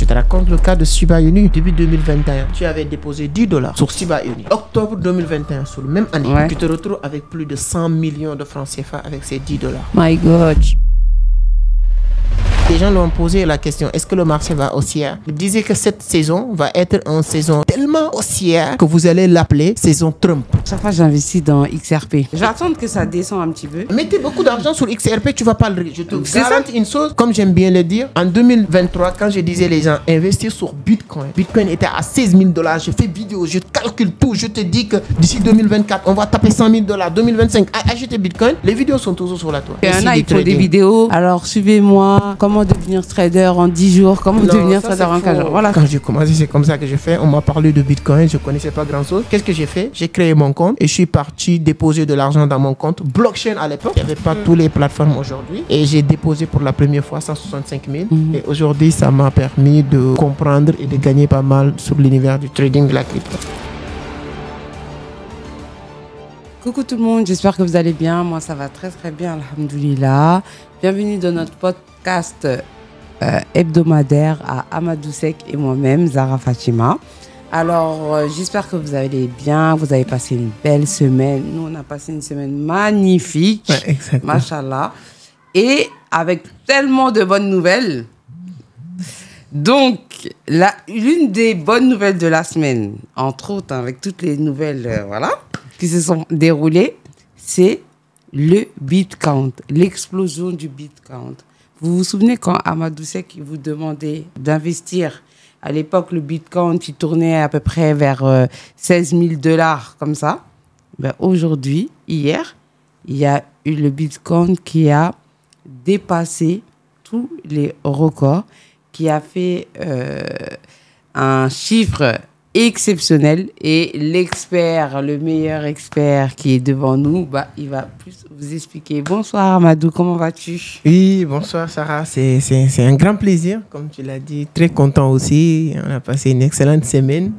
te raconte le cas de Shiba Inu. Début 2021, tu avais déposé $10 sur Shiba Inu. Octobre 2021, sur la même année, tu te retrouves avec plus de 100 millions de francs CFA avec ces $10. My God. Les gens l'ont posé la question, est-ce que le marché va haussière? Ils disaient que cette saison va être une saison tellement haussière que vous allez l'appeler saison Trump. Chaque fois, j'investis dans XRP. J'attends que ça descende un petit peu. Mettez beaucoup d'argent sur XRP, tu vas pas le rire. Je te garantis une chose, comme j'aime bien le dire, en 2023, quand je disais les gens investir sur Bitcoin, Bitcoin était à $16 000. Je fais vidéo, je calcule tout. Je te dis que d'ici 2024, on va taper $100 000. 2025, achetez Bitcoin. Les vidéos sont toujours sur la toile. Il y en a, il faut des vidéos. Alors, suivez-moi. Comment devenir trader en 10 jours, comment devenir trader en 15 jours. Voilà. Quand j'ai commencé, c'est comme ça que j'ai fait. On m'a parlé de Bitcoin, je connaissais pas grand-chose. Qu'est-ce que j'ai fait? J'ai créé mon compte et je suis parti déposer de l'argent dans mon compte. Blockchain à l'époque, il n'y avait pas toutes les plateformes aujourd'hui. Et j'ai déposé pour la première fois 165 000. Et aujourd'hui, ça m'a permis de comprendre et de gagner pas mal sur l'univers du trading de la crypto. Coucou tout le monde, j'espère que vous allez bien. Moi, ça va très très bien, alhamdoulilah. Bienvenue dans notre podcast hebdomadaire à Amadou Seck et moi-même, Zahra Fatima. Alors, j'espère que vous allez bien, vous avez passé une belle semaine. Nous, on a passé une semaine magnifique, machallah, et avec tellement de bonnes nouvelles. Donc, l'une des bonnes nouvelles de la semaine, entre autres, avec toutes les nouvelles qui se sont déroulées, c'est le Bitcount, l'explosion du Bitcount. Vous vous souvenez quand Amadou Seck vous demandait d'investir? À l'époque, le Bitcoin, il tournait à peu près vers $16 000, comme ça. Ben, aujourd'hui, hier, il y a eu le Bitcoin qui a dépassé tous les records, qui a fait un chiffre exceptionnel. Et l'expert, le meilleur expert qui est devant nous, bah, il va plus vous expliquer. Bonsoir Amadou, comment vas-tu? Oui, bonsoir Sarah, c'est un grand plaisir, comme tu l'as dit, très content aussi. On a passé une excellente semaine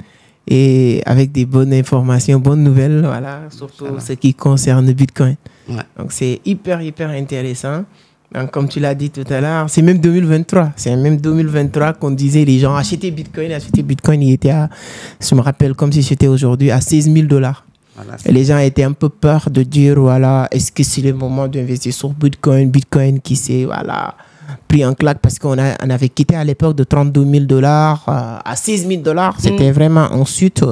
et avec des bonnes informations, bonnes nouvelles, voilà, surtout ce qui concerne le Bitcoin. Ouais. Donc c'est hyper intéressant. Donc, comme tu l'as dit tout à l'heure, c'est même 2023. C'est même 2023 qu'on disait les gens achetaient Bitcoin. Il était à, je me rappelle comme si c'était aujourd'hui, à $16 000. Voilà, et les gens étaient un peu peur de dire, voilà, est-ce que c'est le moment d'investir sur Bitcoin? Bitcoin qui s'est, voilà, pris en claque parce qu'on avait quitté à l'époque de $32 000 à $16 000. C'était vraiment une chute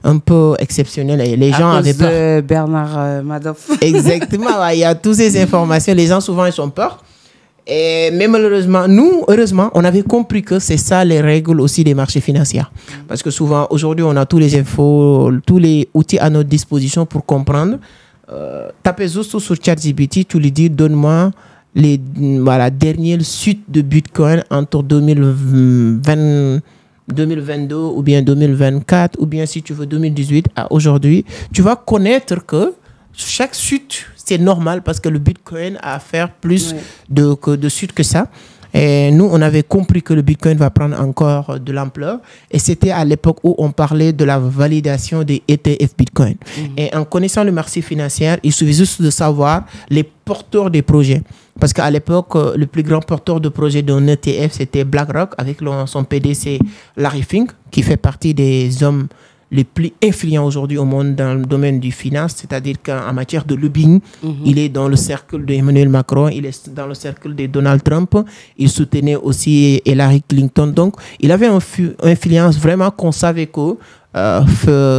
un peu exceptionnelle et les gens avaient peur. Bernard Madoff. Exactement, ouais, il y a toutes ces informations. Les gens souvent ils sont peur. Mais malheureusement, nous, heureusement, on avait compris que c'est ça les règles aussi des marchés financiers. Parce que souvent, aujourd'hui, on a tous les infos, tous les outils à notre disposition pour comprendre. Tapez juste sur ChatGPT, tu lui dis, donne-moi les dernières suites de Bitcoin entre 2022 ou bien 2024 ou bien si tu veux 2018 à aujourd'hui. Tu vas connaître que chaque chute, c'est normal parce que le Bitcoin a à faire plus de chutes que ça. Et nous, on avait compris que le Bitcoin va prendre encore de l'ampleur. Et c'était à l'époque où on parlait de la validation des ETF Bitcoin. Et en connaissant le marché financier, il suffit juste de savoir les porteurs des projets. Parce qu'à l'époque, le plus grand porteur de projet d'un ETF, c'était BlackRock, avec son PDC Larry Fink, qui fait partie des hommes les plus influents aujourd'hui au monde dans le domaine du finance, c'est-à-dire qu'en matière de lobbying, il est dans le cercle d'Emmanuel Macron, il est dans le cercle de Donald Trump, il soutenait aussi Hillary Clinton. Donc, il avait une influence vraiment qu'on savait que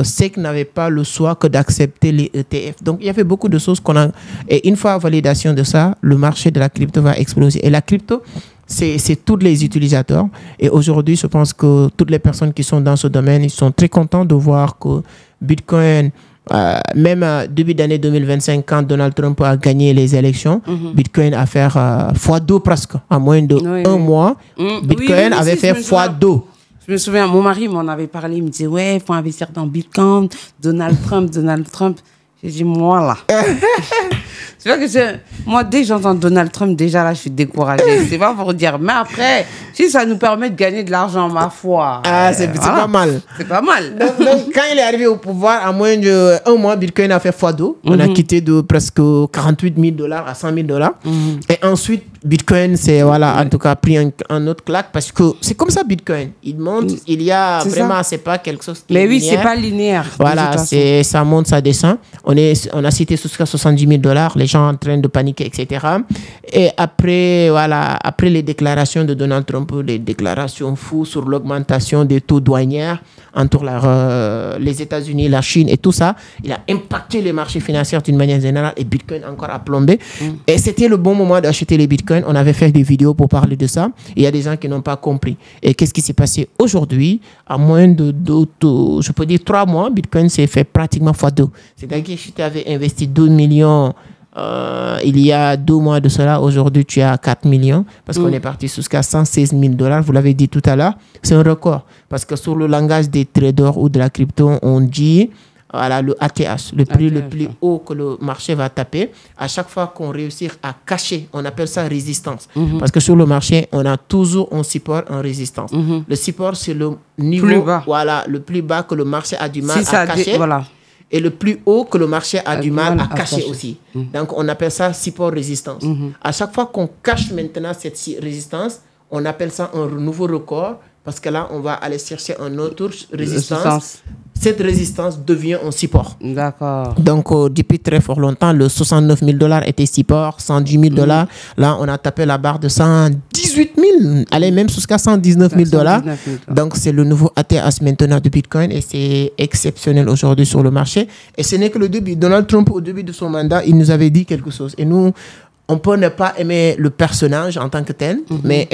SEC n'avait pas le choix que d'accepter les ETF. Donc, il y avait beaucoup de choses qu'on a... Et une fois validation de ça, le marché de la crypto va exploser. Et la crypto, c'est tous les utilisateurs. Et aujourd'hui, je pense que toutes les personnes qui sont dans ce domaine, ils sont très contents de voir que Bitcoin, même début d'année 2025, quand Donald Trump a gagné les élections, Bitcoin a fait x2 presque. En moins de un mois, Bitcoin avait fait x2. Je me souviens, mon mari m'en avait parlé, il me disait, ouais, il faut investir dans Bitcoin, Donald Trump. J'ai dit, moi là. C'est vrai que moi, dès que j'entends Donald Trump, déjà là, je suis découragée. C'est pas pour dire. Mais après, si ça nous permet de gagner de l'argent, ma foi. C'est pas mal. C'est pas mal. Donc, quand il est arrivé au pouvoir, à moins d'un mois, Bitcoin a fait x2. On a quitté de presque $48 000 à $100 000. Et ensuite, Bitcoin, c'est voilà, en tout cas pris un autre claque parce que c'est comme ça Bitcoin. Il monte, il y a vraiment, c'est pas quelque chose qui est linéaire. Mais oui, linéaire. c'est pas linéaire. Voilà, ça monte, ça descend. On a cité jusqu'à $70,000, les gens en train de paniquer, etc. Et après, voilà, après les déclarations de Donald Trump, les déclarations fous sur l'augmentation des taux douanières entre les États-Unis, la Chine et tout ça, il a impacté les marchés financiers d'une manière générale et Bitcoin encore a plombé. Et c'était le bon moment d'acheter les Bitcoins. On avait fait des vidéos pour parler de ça. Il y a des gens qui n'ont pas compris. Et qu'est-ce qui s'est passé aujourd'hui? À moins je peux dire 3 mois, Bitcoin s'est fait pratiquement x2. C'est-à-dire que si tu avais investi 2 millions il y a 2 mois de cela, aujourd'hui tu es à 4 millions parce qu'on est parti jusqu'à $116,000. Vous l'avez dit tout à l'heure, c'est un record. Parce que sur le langage des traders ou de la crypto, on dit voilà, le ATH, le prix le plus haut que le marché va taper. À chaque fois qu'on réussit à cacher, on appelle ça résistance. Parce que sur le marché, on a toujours un support, une résistance. Le support, c'est le niveau voilà, le plus bas que le marché a du mal à cacher. Et le plus haut que le marché a du mal à cacher aussi. Donc, on appelle ça support-résistance. À chaque fois qu'on cache maintenant cette résistance, on appelle ça un nouveau record parce que là, on va aller chercher une autre résistance. Cette résistance devient un support. D'accord. Donc, depuis très fort longtemps, le $69,000 était support, $110,000. Là, on a tapé la barre de $118,000, allez, même jusqu'à $119,000. Donc, c'est le nouveau ATH maintenant de Bitcoin et c'est exceptionnel aujourd'hui sur le marché. Et ce n'est que le début. Donald Trump, au début de son mandat, il nous avait dit quelque chose. Et nous, on peut ne pas aimer le personnage en tant que tel, mais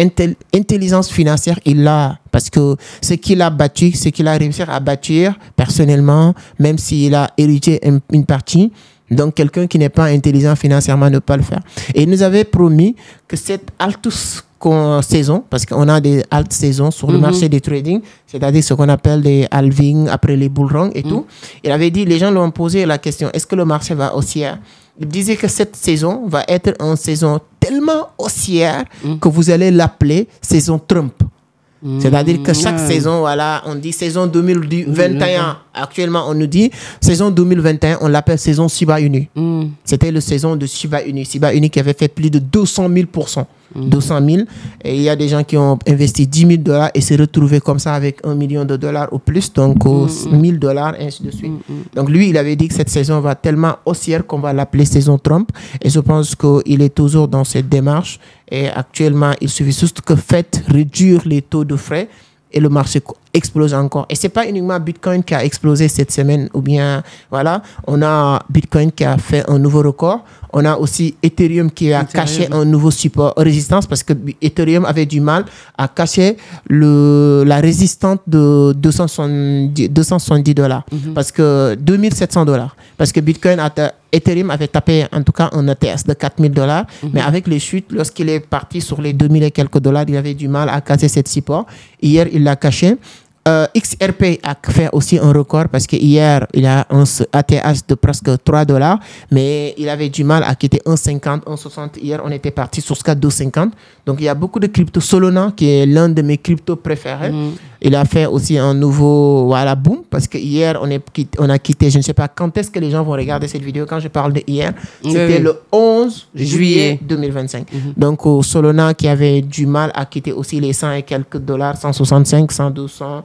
intelligence financière, il l'a. Parce que ce qu'il a battu, ce qu'il a réussi à bâtir personnellement, même s'il a hérité une partie, donc quelqu'un qui n'est pas intelligent financièrement ne peut pas le faire. Et il nous avait promis que cette saison, parce qu'on a des alt saisons sur le marché des trading, c'est-à-dire ce qu'on appelle des halving après les bull run et tout. Il avait dit, les gens lui ont posé la question, est-ce que le marché va haussière? Il disait que cette saison va être une saison tellement haussière que vous allez l'appeler saison Trump. C'est-à-dire que chaque saison, voilà, on dit saison 2021. Actuellement, on nous dit saison 2021, on l'appelle saison Shiba Inu. C'était la saison de Shiba Inu. Shiba Inu qui avait fait plus de 200,000%. 200,000. Et il y a des gens qui ont investi $10,000 et s'est retrouvé comme ça avec $1 million ou plus, donc $1,000, ainsi de suite. Donc lui, il avait dit que cette saison va tellement haussière qu'on va l'appeler saison Trump. Et je pense qu'il est toujours dans cette démarche. Et actuellement, il suffit juste que réduire les taux de frais et le marché explose encore. Et c'est pas uniquement Bitcoin qui a explosé cette semaine, ou bien, voilà, on a Bitcoin qui a fait un nouveau record. On a aussi Ethereum qui a caché un nouveau support, résistance, parce que Ethereum avait du mal à cacher la résistance de $270. Parce que $2,700. Parce que Ethereum avait tapé en tout cas un ATH de $4,000. Mais avec les chutes, lorsqu'il est parti sur les 2,000 et quelques dollars, il avait du mal à casser cette support. Hier, il l'a caché. XRP a fait aussi un record parce que hier, il a un ATH de presque $3, mais il avait du mal à quitter 1,50, 1,60. Hier, on était parti sur ce cas 2,50. Donc, il y a beaucoup de crypto. Solana, qui est l'un de mes cryptos préférés, il a fait aussi un nouveau boom parce que hier, on a quitté, je ne sais pas quand est-ce que les gens vont regarder cette vidéo. Quand je parle de hier, c'était le 11 juillet 2025. Donc, Solana qui avait du mal à quitter aussi les 100 et quelques dollars, 165, 100, 200.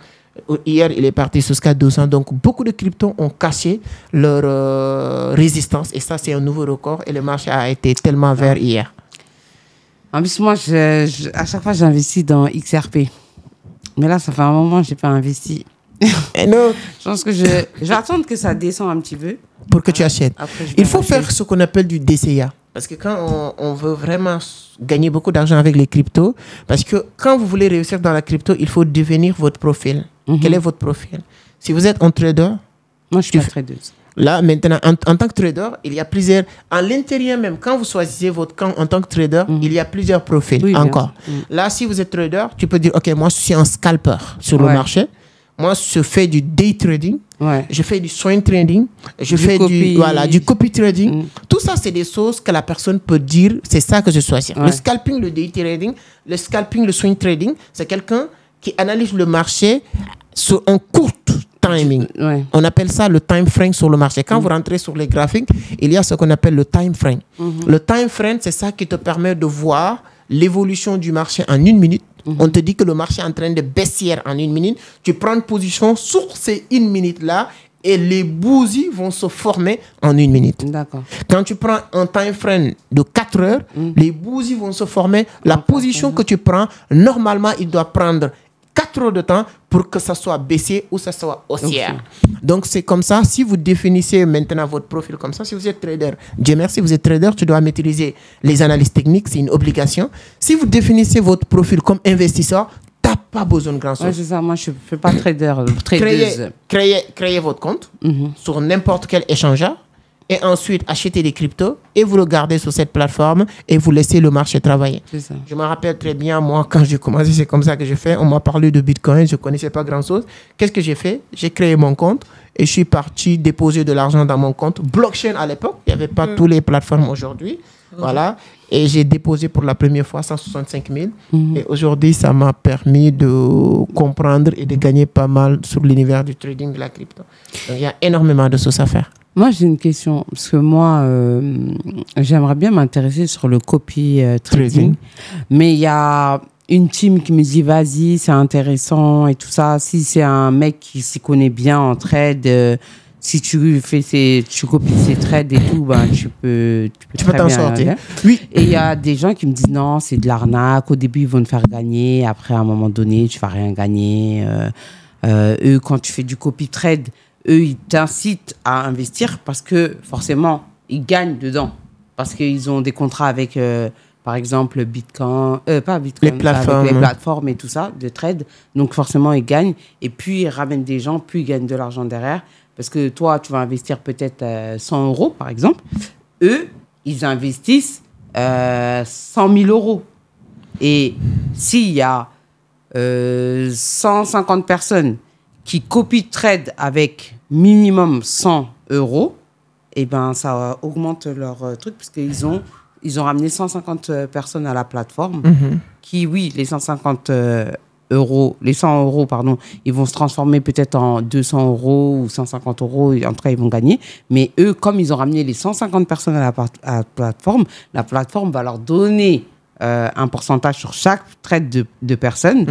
Hier, il est parti jusqu'à 200. Donc, beaucoup de cryptos ont caché leur résistance. Et ça, c'est un nouveau record. Et le marché a été tellement vert hier. En plus, moi, à chaque fois, j'investis dans XRP. Mais là, ça fait un moment que je n'ai pas investi. Et non. Je pense que je vais attendre que ça descende un petit peu. Pour que tu achètes. Il faut faire ce qu'on appelle du DCA. Parce que quand on veut vraiment gagner beaucoup d'argent avec les cryptos, parce que quand vous voulez réussir dans la crypto, il faut devenir votre profil. Quel est votre profil? Si vous êtes un trader... Moi, je suis pas tradeuse. Là, maintenant, en tant que trader, il y a plusieurs... À l'intérieur même, quand vous choisissez votre camp en tant que trader, il y a plusieurs profils encore. Là, si vous êtes trader, tu peux dire, OK, moi, je suis un scalper sur le marché. Moi, je fais du day trading. Je fais du swing trading. Je fais du copy trading. Tout ça, c'est des choses que la personne peut dire, c'est ça que je choisis. Le scalping, le day trading, le scalping, le swing trading, c'est quelqu'un qui analyse le marché sur un court temps. timing. Ouais. On appelle ça le time frame sur le marché. Quand vous rentrez sur les graphiques, il y a ce qu'on appelle le time frame. Le time frame, c'est ça qui te permet de voir l'évolution du marché en 1 minute. On te dit que le marché est en train de baisser en 1 minute. Tu prends une position sur ces 1 minute-là et les bougies vont se former en 1 minute. D'accord. Quand tu prends un time frame de 4 heures, les bougies vont se former. La position que tu prends, normalement, il doit prendre 4 heures de temps pour que ça soit baissé ou ça soit haussière. Donc, c'est comme ça. Si vous définissez maintenant votre profil comme ça, si vous êtes trader, Dieu merci, vous êtes trader, tu dois maîtriser les analyses techniques, c'est une obligation. Si vous définissez votre profil comme investisseur, tu n'as pas besoin de grand-chose. Ouais, c'est ça. Moi, je ne fais pas tradeuse. Créez votre compte sur n'importe quel échangeur et ensuite achetez des cryptos et vous le gardez sur cette plateforme et vous laissez le marché travailler. C'est ça. Je me rappelle très bien, moi, quand j'ai commencé, c'est comme ça que j'ai fait. On m'a parlé de Bitcoin, je ne connaissais pas grand-chose. Qu'est-ce que j'ai fait? J'ai créé mon compte et je suis parti déposer de l'argent dans mon compte. Blockchain à l'époque, il n'y avait pas toutes les plateformes aujourd'hui. Voilà. Et j'ai déposé pour la première fois 165 000. Et aujourd'hui, ça m'a permis de comprendre et de gagner pas mal sur l'univers du trading de la crypto. Donc, il y a énormément de choses à faire. Moi, j'ai une question. Parce que moi, j'aimerais bien m'intéresser sur le copy trading. Mais il y a une team qui me dit, vas-y, c'est intéressant et tout ça. Si c'est un mec qui s'y connaît bien en trade, si tu copies ses trades et tout, ben, tu peux t'en sortir. Oui. Et il y a des gens qui me disent, non, c'est de l'arnaque. Au début, ils vont te faire gagner. Après, à un moment donné, tu vas rien gagner. Eux, quand tu fais du copy trade, eux, ils t'incitent à investir parce que forcément, ils gagnent dedans. Parce qu'ils ont des contrats avec, par exemple, Bitcoin, pas Bitcoin, les plateformes. avec les plateformes et tout ça, de trade. Donc forcément, ils gagnent. Et puis, ils ramènent des gens, puis ils gagnent de l'argent derrière. Parce que toi, tu vas investir peut-être 100 euros, par exemple. Eux, ils investissent 100 000 euros. Et s'il y a 150 personnes qui copient trade avec minimum 100 euros, et ben ça augmente leur truc parce qu'ils ont ramené 150 personnes à la plateforme qui, oui, les 150 euros, les 100 euros, pardon, ils vont se transformer peut-être en 200 euros ou 150 euros, et en tout cas, ils vont gagner. Mais eux, comme ils ont ramené les 150 personnes à la plateforme va leur donner un pourcentage sur chaque trade de personnes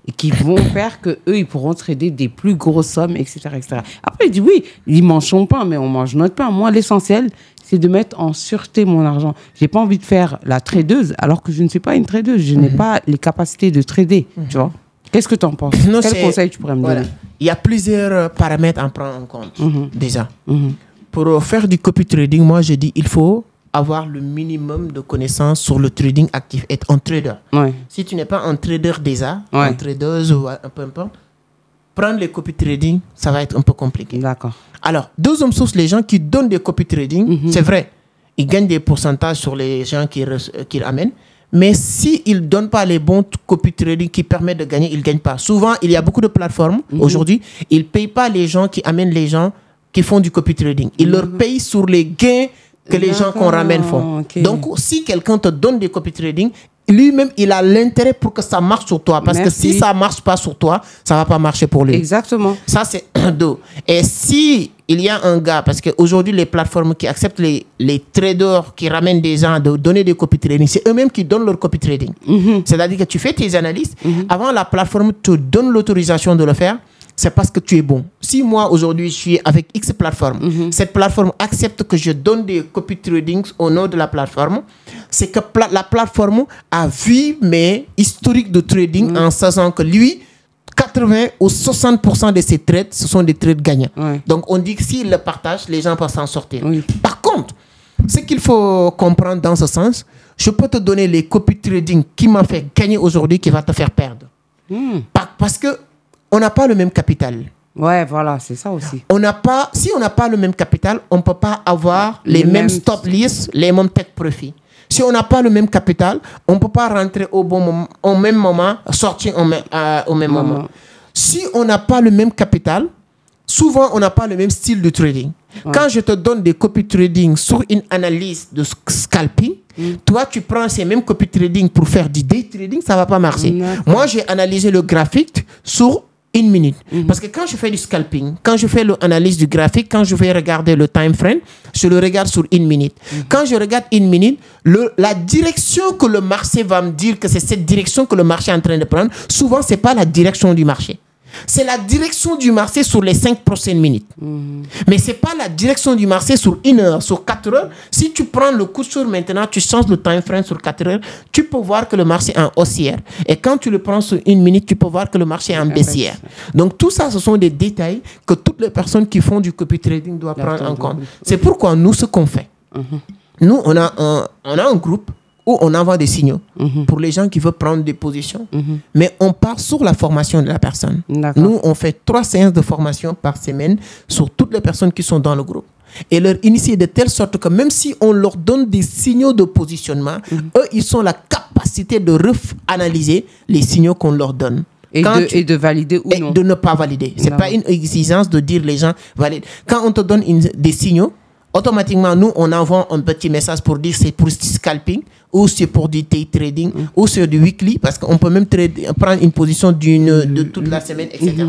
et qui vont faire qu'eux, ils pourront trader des plus grosses sommes, etc., etc. Après, il dit oui, ils mangent son pain, mais on mange notre pain. Moi, l'essentiel, c'est de mettre en sûreté mon argent. J'ai pas envie de faire la tradeuse alors que je ne suis pas une tradeuse. Je n'ai pas les capacités de trader, tu vois. Qu'est-ce que tu en penses? Quel conseil tu pourrais me donner? Il y a plusieurs paramètres à prendre en compte, déjà. Pour faire du copy trading, moi, je dis il faut avoir le minimum de connaissances sur le trading actif, être un trader. Ouais. Si tu n'es pas un trader déjà, Ouais. un tradeuse ou un peu importe, prendre les copy trading, ça va être un peu compliqué. D'accord. Alors, deuxième source, les gens qui donnent des copy trading, c'est vrai, ils gagnent des pourcentages sur les gens qu'ils amènent. Mais s'ils ne donnent pas les bons copy trading qui permettent de gagner, ils ne gagnent pas. Souvent, il y a beaucoup de plateformes aujourd'hui, ils ne payent pas les gens qui amènent les gens qui font du copy trading. Ils leur payent sur les gains que les gens qu'on ramène font. Okay. Donc, si quelqu'un te donne des copy trading, lui-même, il a l'intérêt pour que ça marche sur toi. Parce que si ça ne marche pas sur toi, ça ne va pas marcher pour lui. Exactement. Ça, c'est deux. Et si il y a un gars, parce qu'aujourd'hui, les plateformes qui acceptent les traders qui ramènent des gens de donner des copy trading, c'est eux-mêmes qui donnent leur copy trading. C'est-à-dire que tu fais tes analyses, avant la plateforme te donne l'autorisation de le faire, c'est parce que tu es bon. Si moi, aujourd'hui, je suis avec X plateforme, cette plateforme accepte que je donne des copy tradings au nom de la plateforme, c'est que la plateforme a vu mes historiques de trading en sachant que lui, 80 ou 60% de ses trades, ce sont des trades gagnants. Ouais. Donc, on dit que s'il le partage, les gens peuvent s'en sortir. Oui. Par contre, ce qu'il faut comprendre dans ce sens, je peux te donner les copy trading qui m'ont fait gagner aujourd'hui, qui va te faire perdre. Parce que on n'a pas le même capital. Ouais, voilà, c'est ça aussi. Si on n'a pas le même capital, on ne peut pas avoir les mêmes stop lists, les mêmes take profit. Si on n'a pas le même capital, on ne peut pas rentrer au bon moment, au même moment, sortir au même moment. Si on n'a pas le même capital, souvent on n'a pas le même style de trading. Ouais. Quand je te donne des copy trading sur une analyse de scalping, toi tu prends ces mêmes copy trading pour faire du day trading, ça ne va pas marcher. Moi j'ai analysé le graphique sur 1 minute. Parce que quand je fais du scalping, quand je fais l'analyse du graphique, quand je vais regarder le time frame, je le regarde sur 1 minute. Quand je regarde 1 minute, la direction que le marché va me dire que c'est cette direction que le marché est en train de prendre, souvent, ce n'est pas la direction du marché. C'est la direction du marché sur les 5 prochaines minutes. Mais ce n'est pas la direction du marché sur 1 heure, sur 4 heures. Si tu prends le coup sur maintenant, tu changes le time frame sur 4 heures, tu peux voir que le marché est en haussière. Et quand tu le prends sur 1 minute, tu peux voir que le marché est en baissière. Donc tout ça, ce sont des détails que toutes les personnes qui font du copy trading doivent prendre en compte. C'est pourquoi nous, ce qu'on fait, nous, on a un groupe où on envoie des signaux pour les gens qui veulent prendre des positions. Mais on part sur la formation de la personne. Nous, on fait 3 séances de formation par semaine sur toutes les personnes qui sont dans le groupe. Et leur initier de telle sorte que même si on leur donne des signaux de positionnement, eux, ils ont la capacité de analyser les signaux qu'on leur donne. Et de valider ou non. De ne pas valider. Ce n'est pas une exigence de dire les gens valident. Quand on te donne des signaux, automatiquement, nous, on envoie un petit message pour dire c'est pour du scalping, ou c'est pour du day trading, ou c'est du weekly, parce qu'on peut même prendre une position de toute la semaine, etc.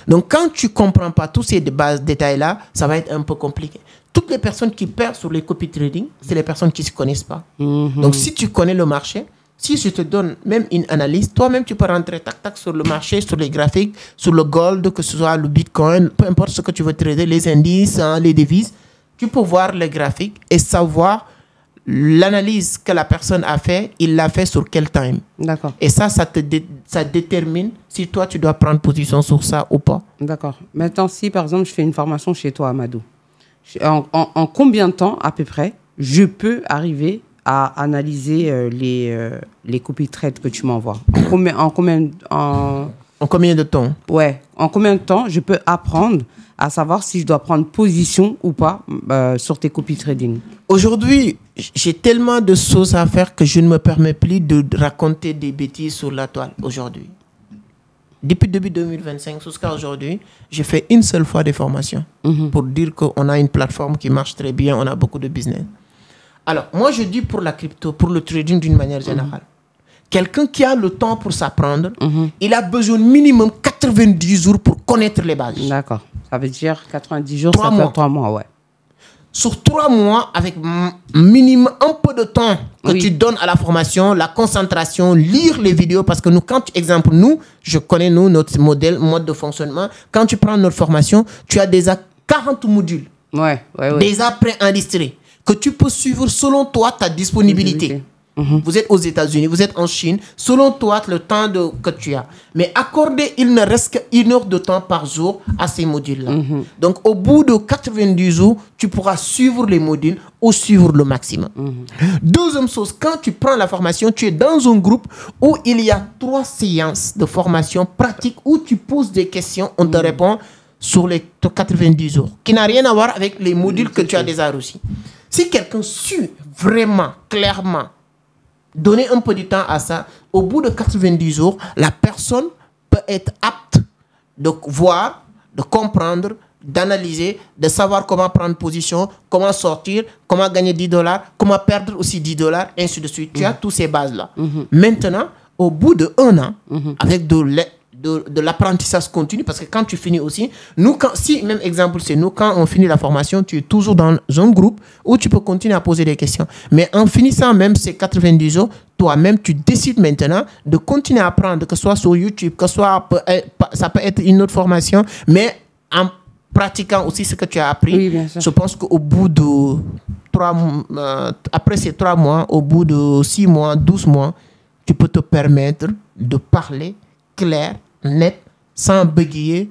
Donc, quand tu ne comprends pas tous ces détails-là, ça va être un peu compliqué. Toutes les personnes qui perdent sur les copy trading, c'est les personnes qui ne se connaissent pas. Donc, si tu connais le marché, si je te donne même une analyse, toi-même, tu peux rentrer tac-tac sur le marché, sur les graphiques, sur le gold, que ce soit le bitcoin, peu importe ce que tu veux trader, les indices, les devises. Tu peux voir le graphique et savoir l'analyse que la personne a fait, il l'a fait sur quel time. D'accord. Et ça détermine si toi, tu dois prendre position sur ça ou pas. D'accord. Maintenant, si par exemple, je fais une formation chez toi, Amadou, en combien de temps, à peu près, je peux arriver à analyser les copy trades que tu m'envoies? En combien de temps? Ouais. En combien de temps je peux apprendre à savoir si je dois prendre position ou pas sur tes copy trading? Aujourd'hui, j'ai tellement de choses à faire que je ne me permets plus de raconter des bêtises sur la toile aujourd'hui. Depuis début 2025 jusqu'à aujourd'hui, j'ai fait une seule fois des formations pour dire qu'on a une plateforme qui marche très bien, on a beaucoup de business. Alors, moi, je dis pour la crypto, pour le trading d'une manière générale, quelqu'un qui a le temps pour s'apprendre, il a besoin minimum 90 jours pour connaître les bases. D'accord. Ça veut dire 90 jours, ça fait 3 mois, ouais. Sur 3 mois, avec minimum un peu de temps que tu donnes à la formation, la concentration, lire les vidéos, parce que nous, je connais notre mode de fonctionnement. Quand tu prends notre formation, tu as déjà 40 modules, déjà préenregistrés, que tu peux suivre selon toi, ta disponibilité. Vous êtes aux États-Unis, vous êtes en Chine, selon toi, le temps que tu as. Mais accorder, il ne reste qu'1 heure de temps par jour à ces modules-là. Donc, au bout de 90 jours, tu pourras suivre les modules ou suivre le maximum. Deuxième chose, quand tu prends la formation, tu es dans un groupe où il y a 3 séances de formation pratique où tu poses des questions, on te répond sur les 90 jours, qui n'a rien à voir avec les modules que tu as déjà reçus. Si quelqu'un suit vraiment, clairement, donner un peu de temps à ça, au bout de 90 jours, la personne peut être apte de voir, de comprendre, d'analyser, de savoir comment prendre position, comment sortir, comment gagner $10, comment perdre aussi $10, ainsi de suite. Tu as toutes ces bases-là. Maintenant, au bout de 1 an, avec de l'apprentissage continu, parce que quand tu finis aussi, nous, même exemple, c'est nous, quand on finit la formation, tu es toujours dans un groupe où tu peux continuer à poser des questions. Mais en finissant même ces 90 jours, toi-même, tu décides maintenant de continuer à apprendre, que ce soit sur YouTube, que ce soit, ça peut être une autre formation, mais en pratiquant aussi ce que tu as appris. Je pense qu'au bout de après ces 3 mois, au bout de 6 mois, 12 mois, tu peux te permettre de parler clair, net, sans bégayer.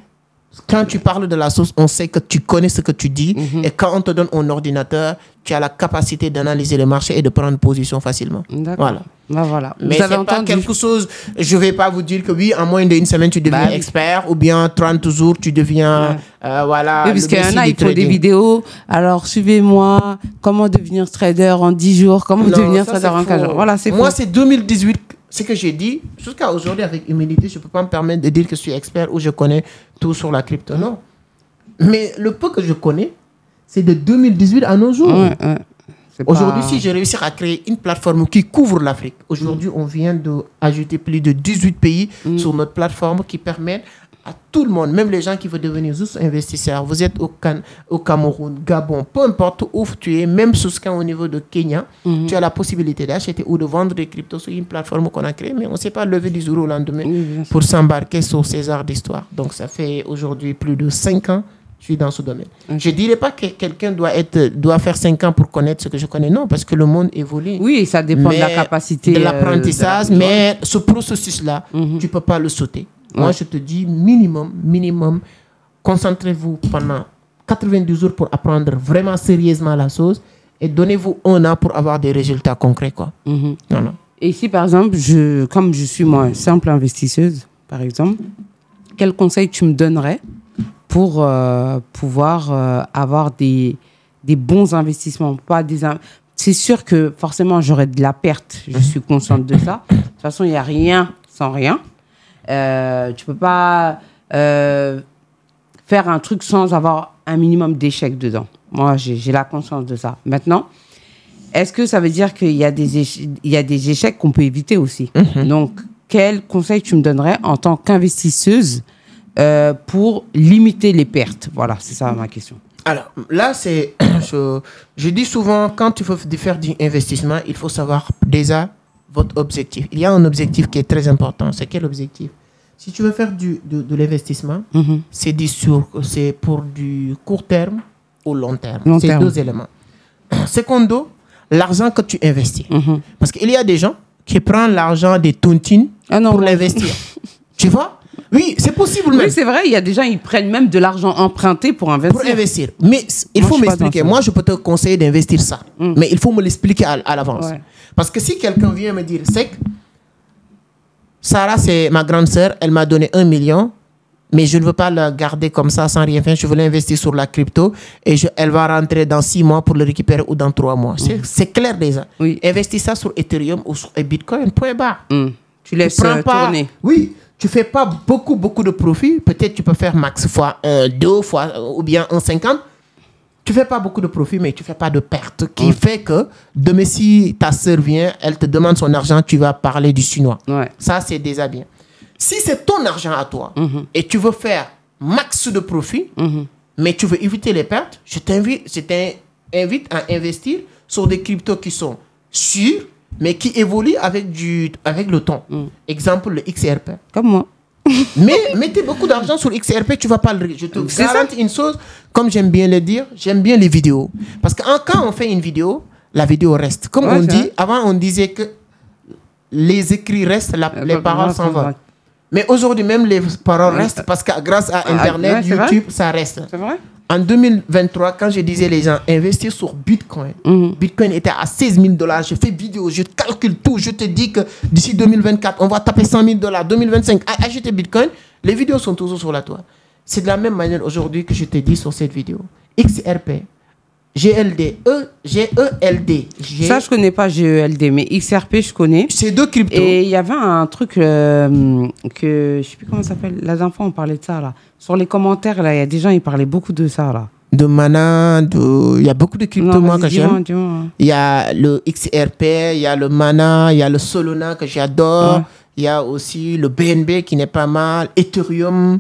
Quand tu parles de la sauce, on sait que tu connais ce que tu dis. Et quand on te donne un ordinateur, tu as la capacité d'analyser le marché et de prendre position facilement. Voilà. Voilà. Mais ce n'est pas quelque chose, je ne vais pas vous dire que oui, en moins d'1 semaine, tu deviens expert, ou bien 30 jours, tu deviens, voilà. Oui, parce qu'il y en a, il faut des vidéos. Alors, suivez-moi, comment devenir trader en 10 jours, comment devenir trader en 15 jours. Voilà, c'est Moi, c'est 2018. Ce que j'ai dit, jusqu'à aujourd'hui, avec humilité, je ne peux pas me permettre de dire que je suis expert ou je connais tout sur la crypto, non. Mais le peu que je connais, c'est de 2018 à nos jours. Aujourd'hui, si j'ai réussi à créer une plateforme qui couvre l'Afrique, aujourd'hui, on vient d'ajouter plus de 18 pays sur notre plateforme qui permettent à tout le monde, même les gens qui veulent devenir juste investisseurs. Vous êtes au Cameroun, Gabon, peu importe où tu es, même Souscan au niveau de Kenya, tu as la possibilité d'acheter ou de vendre des cryptos sur une plateforme qu'on a créée, mais on ne sait pas lever du jour au lendemain pour s'embarquer sur ces arts d'histoire. Donc ça fait aujourd'hui plus de 5 ans je suis dans ce domaine. Je ne dirais pas que quelqu'un doit faire 5 ans pour connaître ce que je connais. Non, parce que le monde évolue. Oui, ça dépend de la capacité. De l'apprentissage. Mais ce processus-là, tu ne peux pas le sauter. Moi, je te dis minimum, concentrez-vous pendant 90 jours pour apprendre vraiment sérieusement la chose et donnez-vous 1 an pour avoir des résultats concrets, quoi. Voilà. Et ici, par exemple, comme je suis moi simple investisseuse, par exemple, quel conseil tu me donnerais pour pouvoir avoir des bons investissements, c'est sûr que forcément j'aurai de la perte, je suis consciente de ça. De toute façon, il n'y a rien sans rien. Tu peux pas faire un truc sans avoir un minimum d'échecs dedans. Moi, j'ai la conscience de ça. Maintenant, est-ce que ça veut dire qu'il y a des échecs qu'on peut éviter aussi? Donc, quel conseil tu me donnerais en tant qu'investisseuse pour limiter les pertes? Voilà, c'est ça ma question. Alors, là, je dis souvent, quand tu veux faire du investissement, il faut savoir déjà votre objectif. Il y a un objectif qui est très important. C'est quel objectif? Si tu veux faire de l'investissement, c'est pour du court terme ou long terme. C'est 2 éléments. Secondo, l'argent que tu investis. Parce qu'il y a des gens qui prennent l'argent des tontines pour l'investir. Tu vois? Oui, c'est possible même. Oui, c'est vrai, il y a des gens, ils prennent même de l'argent emprunté pour investir. Mais il faut m'expliquer. Moi, je peux te conseiller d'investir ça. Mais il faut me l'expliquer à l'avance. Ouais. Parce que si quelqu'un vient me dire, c'est que Sarah, c'est ma grande sœur, elle m'a donné 1 million, mais je ne veux pas la garder comme ça sans rien faire. Je veux l'investir sur la crypto et elle va rentrer dans 6 mois pour le récupérer ou dans 3 mois. C'est clair déjà. Oui. Investis ça sur Ethereum ou sur Bitcoin, point barre. Tu laisses tourner. Oui. Tu ne fais pas beaucoup de profit. Peut-être tu peux faire max fois 2 fois ou bien 1,50. Tu ne fais pas beaucoup de profit, mais tu ne fais pas de perte. Qui fait que demain, si ta sœur vient, elle te demande son argent, tu vas parler du chinois. Ouais. Ça, c'est déjà bien. Si c'est ton argent à toi et tu veux faire max de profit, mais tu veux éviter les pertes, je t'invite à investir sur des cryptos qui sont sûrs, mais qui évolue avec le temps. Exemple, le XRP. Comme moi. Mais mettez beaucoup d'argent sur XRP, tu ne vas pas le... Je te garantis une chose, comme j'aime bien le dire, j'aime bien les vidéos. Parce que quand on fait une vidéo, la vidéo reste. Comme on dit, avant on disait que les écrits restent, les paroles s'en vont. Mais aujourd'hui, même les paroles restent parce que grâce à Internet, YouTube, ça reste. C'est vrai? En 2023, quand je disais les gens investir sur Bitcoin, Bitcoin était à $16 000. Je fais vidéo, je calcule tout. Je te dis que d'ici 2024, on va taper $100 000. 2025, acheter Bitcoin. Les vidéos sont toujours sur la toile. C'est de la même manière aujourd'hui que je te dis sur cette vidéo. XRP, GLD, GELD. Ça, je connais pas GELD, mais XRP, je connais. C'est 2 cryptos. Et il y avait un truc que je sais plus comment ça s'appelle. Les enfants, on parlait de ça, là. Sur les commentaires, là, il y a des gens, ils parlaient beaucoup de ça, là. De Mana, il y a beaucoup de cryptos, moi, que j'aime. Il y a le XRP, il y a le Mana, il y a le Solana, que j'adore. Il y a aussi le BNB, qui n'est pas mal. Ethereum,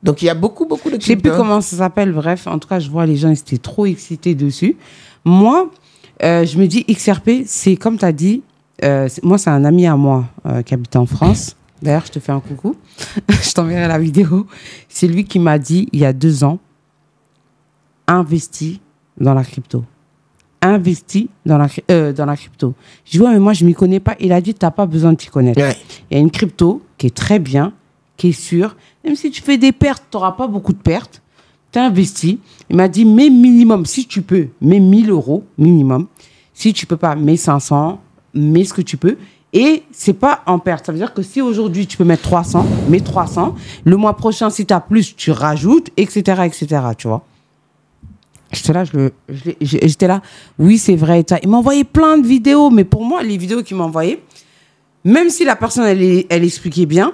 donc, il y a beaucoup de cryptos. Je ne sais plus comment ça s'appelle. Bref, en tout cas, je vois les gens, ils étaient trop excités dessus. Moi, je me dis, XRP, c'est comme tu as dit, moi, c'est un ami à moi qui habite en France. D'ailleurs, je te fais un coucou. Je t'enverrai la vidéo. C'est lui qui m'a dit, il y a 2 ans, investis dans la crypto. Investis dans la crypto. Je dis, ouais, mais moi, je ne m'y connais pas. Il a dit, tu n'as pas besoin de t'y connaître. Ouais. Il y a une crypto qui est très bien, qui est sûre. Même si tu fais des pertes, tu n'auras pas beaucoup de pertes. Tu investis. Il m'a dit, mets minimum, si tu peux, mets 1 000 € minimum. Si tu ne peux pas, mets 500, mets ce que tu peux. Et ce n'est pas en perte. Ça veut dire que si aujourd'hui, tu peux mettre 300, mets 300. Le mois prochain, si tu as plus, tu rajoutes, etc., etc., tu vois. J'étais là, oui, c'est vrai. Il m'a envoyé plein de vidéos, mais pour moi, les vidéos qu'il m'a envoyées, même si la personne, elle expliquait bien,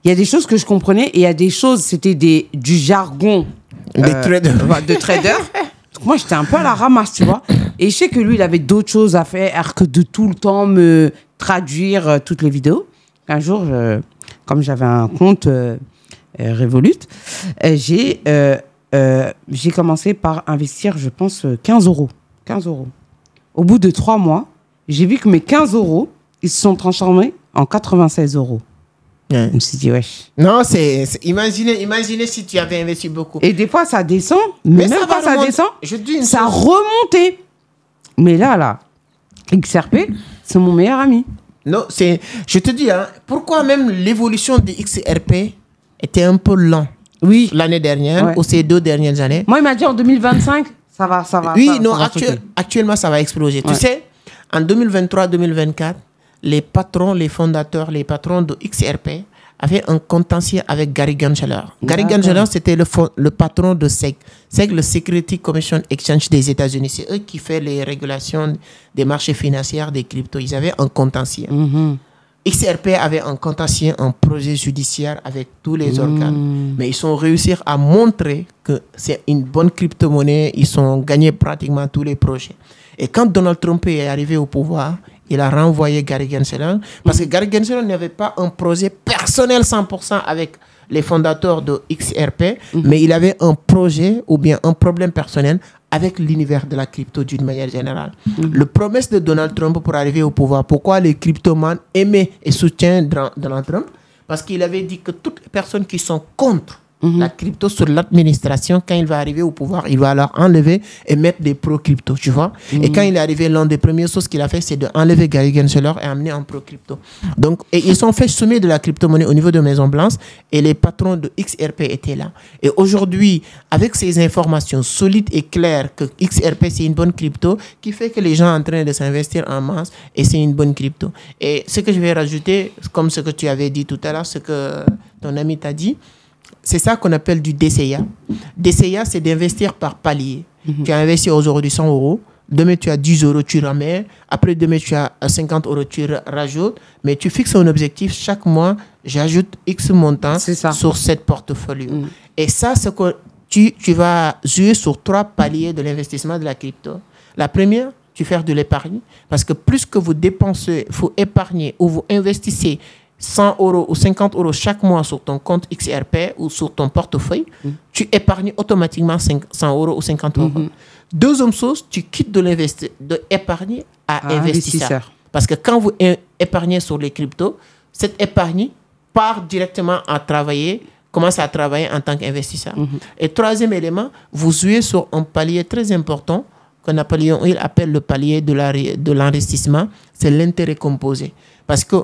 il y a des choses que je comprenais et il y a des choses, c'était du jargon de trader. Donc moi, j'étais un peu à la ramasse, tu vois. Et je sais que lui, il avait d'autres choses à faire que de tout le temps me traduire toutes les vidéos. Un jour, comme j'avais un compte Revolut, j'ai commencé par investir, je pense, 15 euros. 15 euros. Au bout de 3 mois, j'ai vu que mes 15 euros, ils se sont transformés en 96 euros. Ouais. Je me suis dit, wesh. Non, imaginez si tu avais investi beaucoup. Et des fois, ça descend, mais même quand ça descend, ça remontait. Mais là, XRP, c'est mon meilleur ami. Non, je te dis, hein, pourquoi même l'évolution de XRP était un peu lent l'année dernière ou ces 2 dernières années. Moi, il m'a dit en 2025, ça va. Oui, actuellement, ça va exploser. Ouais. Tu sais, en 2023-2024, les fondateurs, les patrons de XRP avaient un contentieux avec Gary Gensler. Gary Gensler, c'était le patron de SEC. SEC, le Security Commission Exchange des États-Unis. C'est eux qui font les régulations des marchés financiers, des cryptos. Ils avaient un contentieux. XRP avait un contentieux, un projet judiciaire avec tous les organes. Mais ils ont réussi à montrer que c'est une bonne crypto-monnaie. Ils ont gagné pratiquement tous les projets. Et quand Donald Trump est arrivé au pouvoir, il a renvoyé Gary Gensler parce que Gary Gensler n'avait pas un projet personnel 100% avec les fondateurs de XRP, mais il avait un projet ou bien un problème personnel avec l'univers de la crypto d'une manière générale. Le promesse de Donald Trump pour arriver au pouvoir, pourquoi les cryptomans aimaient et soutiennent Donald Trump? Parce qu'il avait dit que toutes les personnes qui sont contre la crypto sur l'administration, quand il va arriver au pouvoir, il va leur enlever et mettre des pro-crypto, tu vois. Et quand il est arrivé, l'une des premières choses qu'il a fait, c'est d'enlever Gary Gensler et amener un pro-crypto. Donc, et ils sont fait semer de la crypto-monnaie au niveau de Maison Blanche et les patrons de XRP étaient là. Et aujourd'hui, avec ces informations solides et claires que XRP, c'est une bonne crypto, qui fait que les gens sont en train de s'investir en masse et c'est une bonne crypto. Et ce que je vais rajouter, comme ce que tu avais dit tout à l'heure, ce que ton ami t'a dit, c'est ça qu'on appelle du DCA. DCA, c'est d'investir par palier. Tu as investi aujourd'hui 100 euros. Demain, tu as 10 euros, tu ramènes. Après, demain, tu as 50 euros, tu rajoutes. Mais tu fixes un objectif. Chaque mois, j'ajoute X montant sur cette portefeuille. Et ça, c'est que tu vas jouer sur 3 paliers de l'investissement de la crypto. La première, tu fais de l'épargne. Parce que plus que vous dépensez, il faut épargner ou vous investissez 100 euros ou 50 euros chaque mois sur ton compte XRP ou sur ton portefeuille, tu épargnes automatiquement 100 euros ou 50 euros. Deuxième chose, tu quittes de épargner à investisseur. Parce que quand vous épargnez sur les cryptos, cette épargne part directement à travailler, commence à travailler en tant qu'investisseur. Et troisième élément, vous jouez sur un palier très important que Napoléon Hill appelle le palier de l'enrichissement, c'est l'intérêt composé. Parce que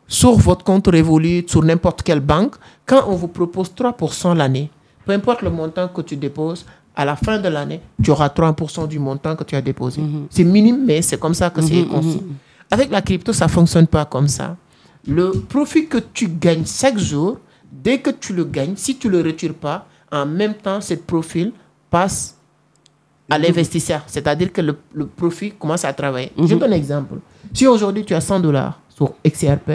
sur votre compte Revolut, sur n'importe quelle banque, quand on vous propose 3% l'année, peu importe le montant que tu déposes, à la fin de l'année, tu auras 3% du montant que tu as déposé. C'est minime, mais c'est comme ça que c'est conçu. Avec la crypto, ça ne fonctionne pas comme ça. Le profit que tu gagnes chaque jour, dès que tu le gagnes, si tu ne le retires pas, en même temps, ce profil passe à l'investisseur. C'est-à-dire que le profit commence à travailler. Je donne un exemple. Si aujourd'hui, tu as $100 sur XRP,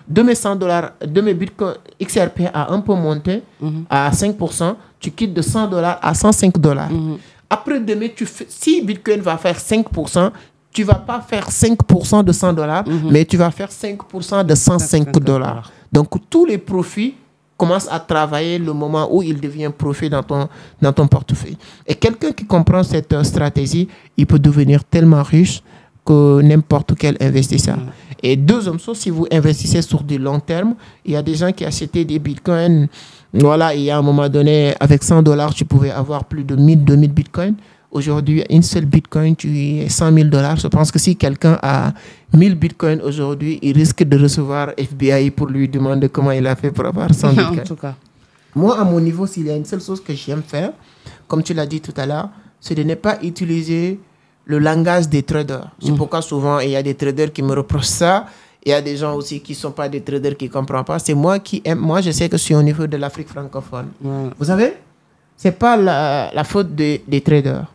de mes $100, de mes bitcoins, XRP a un peu monté à 5%, tu quittes de $100 à $105. Après demain, si Bitcoin va faire 5%, tu ne vas pas faire 5% de $100, mais tu vas faire 5% de $105. Donc, tous les profits commencent à travailler le moment où il devient profit dans ton portefeuille. Et quelqu'un qui comprend cette stratégie, il peut devenir tellement riche que n'importe quel investisseur. Et deuxième chose, si vous investissez sur du long terme, il y a des gens qui achetaient des bitcoins. Voilà, il y a un moment donné, avec $100, tu pouvais avoir plus de 1000, 2000 bitcoins. Aujourd'hui, une seule bitcoin, tu es $100 000. Je pense que si quelqu'un a 1000 bitcoins aujourd'hui, il risque de recevoir FBI pour lui demander comment il a fait pour avoir 100 bitcoins. En tout cas. Moi, à mon niveau, s'il y a une seule chose que j'aime faire, comme tu l'as dit tout à l'heure, c'est de ne pas utiliser le langage des traders. C'est pourquoi souvent, il y a des traders qui me reprochent ça. Il y a des gens aussi qui ne sont pas des traders qui ne comprennent pas. C'est moi qui aime. Moi, je sais que je suis au niveau de l'Afrique francophone. Vous savez, ce n'est pas la faute des traders.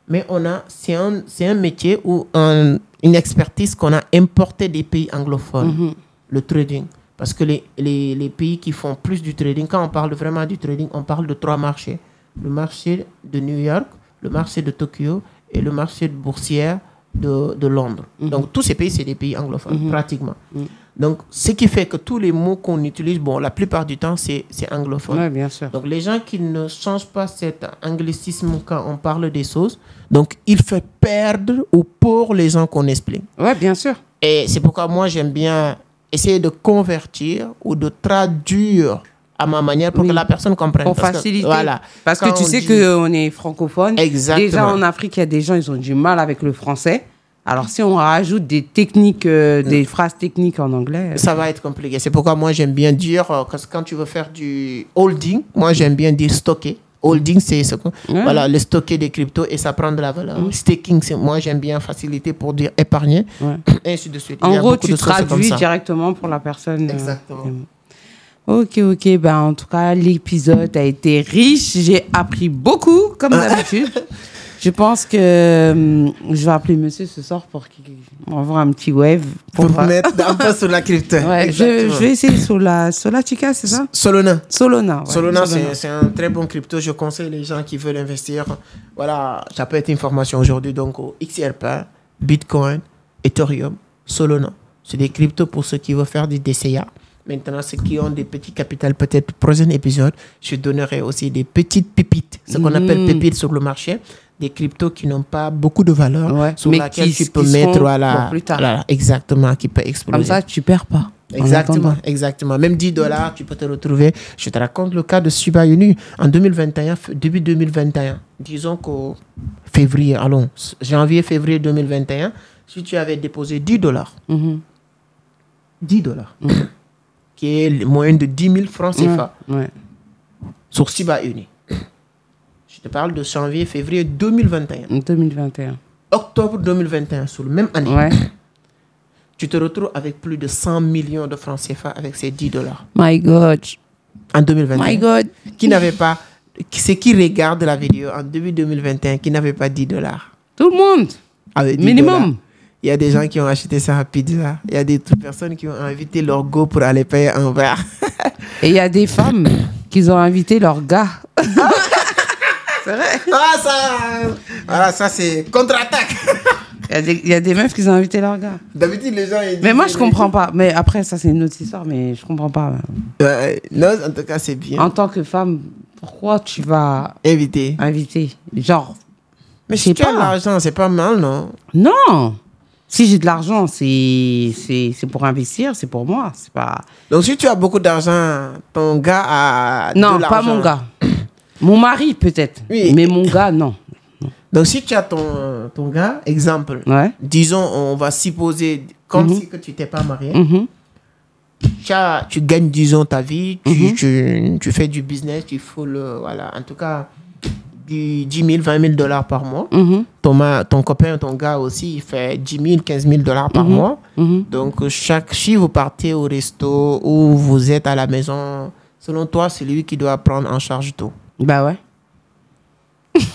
Mais c'est un métier ou une expertise qu'on a importée des pays anglophones, le trading. Parce que les pays qui font plus du trading, quand on parle vraiment du trading, on parle de 3 marchés. Le marché de New York, le marché de Tokyo et le marché boursier de Londres. Donc, tous ces pays, c'est des pays anglophones, pratiquement. Donc, ce qui fait que tous les mots qu'on utilise, bon, la plupart du temps, c'est anglophone. Oui, bien sûr. Donc, les gens qui ne changent pas cet anglicisme quand on parle des choses, donc, il fait perdre ou pour les gens qu'on explique. Oui, bien sûr. Et c'est pourquoi moi, j'aime bien essayer de convertir ou de traduire à ma manière pour que la personne comprenne. Pour faciliter. Voilà. Parce que tu sais qu'on est francophone. Exactement. Déjà, en Afrique, il y a des gens, ils ont du mal avec le français. Alors, si on rajoute des techniques, des phrases techniques en anglais... Ça va être compliqué. C'est pourquoi moi, j'aime bien dire, quand tu veux faire du holding, moi, j'aime bien dire stocker. Holding, c'est voilà, le stocker des cryptos et ça prend de la valeur. Staking, moi, j'aime bien faciliter pour dire épargner, et ainsi de suite. En gros, tu traduis directement pour la personne. Exactement. Ok. Ben, en tout cas, l'épisode a été riche. J'ai appris beaucoup, comme d'habitude. Je pense que je vais appeler monsieur ce soir pour qu'il m'envoie un petit wave. Pour mettre un peu sur la crypto. Ouais, je vais essayer sur la Chica, c'est ça? Solana. Solana, c'est un très bon crypto. Je conseille les gens qui veulent investir. Voilà, ça peut être une formation aujourd'hui. Donc, au XRP, Bitcoin, Ethereum, Solana. C'est des cryptos pour ceux qui veulent faire des DCA. Maintenant, ceux qui ont des petits capitals, peut-être prochain épisode, je donnerai aussi des petites pépites, ce qu'on appelle pépites sur le marché, des cryptos qui n'ont pas beaucoup de valeur, sur laquelle tu peux mettre, plus tard. Voilà, exactement, qui peut exploser. Comme ça, tu perds pas. Exactement. Même $10, tu peux te retrouver. Je te raconte le cas de Shiba Inu en 2021, début 2021. Disons qu'au janvier-février 2021, si tu avais déposé $10, $10, qui est moyenne de 10 000 francs CFA sur Shiba Inu. Je te parle de janvier-février 2021. Octobre 2021, sur le même année. Tu te retrouves avec plus de 100 millions de francs CFA avec ces $10. My God. En 2021. My God. Ceux qui regardent la vidéo en début 2021, qui n'avaient pas $10. Tout le monde. Avec minimum. Il y a des gens qui ont acheté ça à pizza. Il y a des personnes qui ont invité leur go pour aller payer un verre. Et il y a des femmes qui ont invité leur gars. C'est vrai. Ça c'est contre-attaque. Il y a des meufs qui ont invité leur gars. D'habitude, les gens... Mais moi, je comprends pas. Mais après, ça, c'est une autre histoire, mais je comprends pas. Non, en tout cas, c'est bien. En tant que femme, pourquoi tu vas... inviter Genre... Mais si tu as l'argent, c'est pas mal, non? Non. Si j'ai de l'argent, c'est pour investir, c'est pour moi. C'est pas... Donc, si tu as beaucoup d'argent, ton gars a non, de l'argent. Pas mon gars. Mon mari, peut-être. Oui. Mais mon gars, non. Donc, si tu as ton gars, exemple, disons, on va supposer, comme si que tu t'es pas marié, tu gagnes, disons, ta vie, tu fais du business, tu fous en tout cas, du 10 000, 20 000 $ par mois. Ton copain, ton gars aussi, il fait 10 000, 15 000 $ par mois. Donc, si vous partez au resto ou vous êtes à la maison, selon toi, c'est lui qui doit prendre en charge tout. Bah ouais.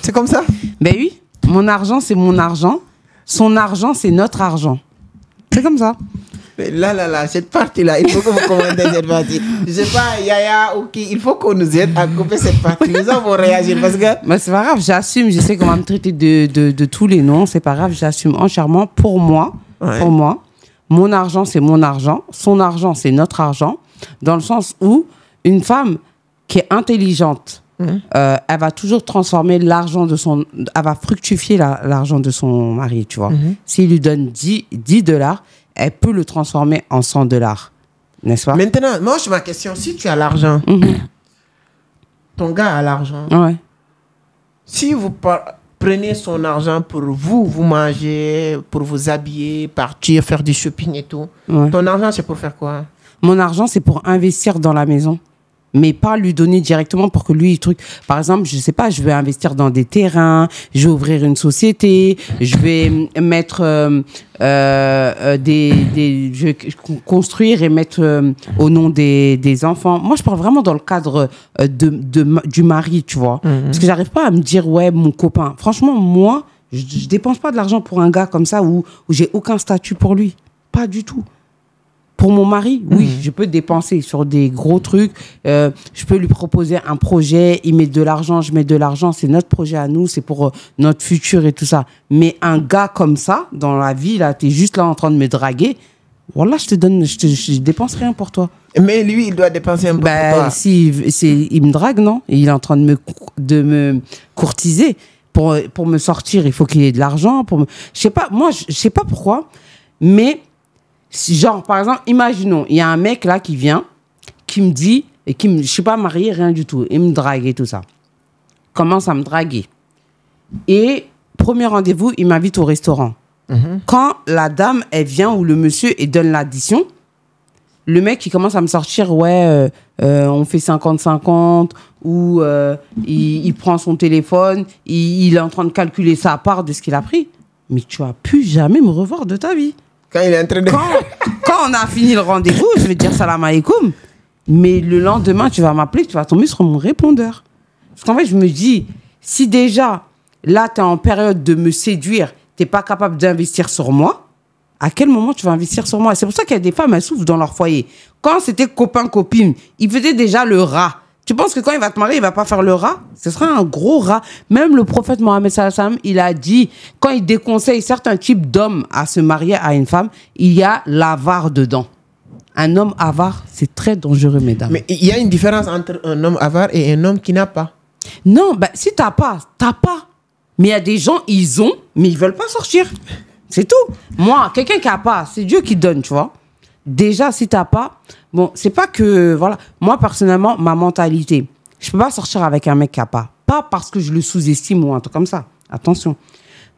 C'est comme ça? Ben oui. Mon argent, c'est mon argent. Son argent, c'est notre argent. C'est comme ça. Mais là, cette partie-là, il faut que vous commentez cette partie. Je sais pas, Yaya, ok, il faut qu'on nous aide à couper cette partie. Les gens vont réagir parce que... Mais c'est pas grave, j'assume. Je sais qu'on va me traiter de tous les noms. C'est pas grave, j'assume entièrement. Pour moi, mon argent, c'est mon argent. Son argent, c'est notre argent. Dans le sens où une femme qui est intelligente, elle va toujours transformer l'argent de son... Elle va fructifier l'argent de son mari, tu vois. S'il lui donne 10 $, elle peut le transformer en 100 $. N'est-ce pas? Maintenant, moi, ma question, si tu as l'argent, ton gars a l'argent, si vous prenez son argent pour vous manger, pour vous habiller, partir, faire du shopping et tout, ton argent, c'est pour faire quoi? Mon argent, c'est pour investir dans la maison. Mais pas lui donner directement pour que lui, par exemple, je sais pas, je vais investir dans des terrains, je vais ouvrir une société, je vais mettre je vais construire et mettre au nom des enfants. Moi, je parle vraiment dans le cadre du mari, tu vois. Parce que j'arrive pas à me dire, ouais, mon copain. Franchement, moi, je dépense pas de l'argent pour un gars comme ça où j'ai aucun statut pour lui. Pas du tout. Pour mon mari, oui, je peux dépenser sur des gros trucs. Je peux lui proposer un projet, il met de l'argent, je mets de l'argent. C'est notre projet à nous, c'est pour notre futur et tout ça. Mais un gars comme ça, dans la vie, là, t'es juste là en train de me draguer. Voilà, je dépense rien pour toi. Mais lui, il doit dépenser un peu pour toi. Il me drague, non? Il est en train de me courtiser. Pour me sortir, il faut qu'il ait de l'argent. Je sais pas, moi, je sais pas pourquoi, mais genre, par exemple, imaginons, il y a un mec là qui vient, qui me dit, je suis pas mariée, rien du tout, il me drague et tout ça. Commence à me draguer. Et premier rendez-vous, il m'invite au restaurant. Quand la dame, elle vient ou le monsieur, et donne l'addition, le mec, il commence à me sortir, on fait 50-50, ou il prend son téléphone, il est en train de calculer sa part de ce qu'il a pris. Mais tu vas plus jamais me revoir de ta vie. Quand il est en train de... Quand on a fini le rendez-vous, je vais te dire salam alaikum. Mais le lendemain, tu vas m'appeler, tu vas tomber sur mon répondeur. Parce qu'en fait, je me dis, si déjà, là, tu es en période de me séduire, tu n'es pas capable d'investir sur moi, à quel moment tu vas investir sur moi? C'est pour ça qu'il y a des femmes, elles souffrent dans leur foyer. Quand c'était copain-copine, ils faisaient déjà le rat. Tu penses que quand il va te marier, il va pas faire le rat? Ce sera un gros rat. Même le prophète Mohammed sallam, il a dit, quand il déconseille certains types d'hommes à se marier à une femme, il y a l'avare dedans. Un homme avare, c'est très dangereux, mesdames. Mais il y a une différence entre un homme avare et un homme qui n'a pas. Non, si t'as pas, t'as pas. Mais il y a des gens, ils ont, mais ils veulent pas sortir. C'est tout. Moi, quelqu'un qui a pas, c'est Dieu qui donne, tu vois. Déjà, si t'as pas, bon, c'est pas que, voilà. Moi, personnellement, ma mentalité, je peux pas sortir avec un mec qui a pas. Pas parce que je le sous-estime ou un truc comme ça. Attention.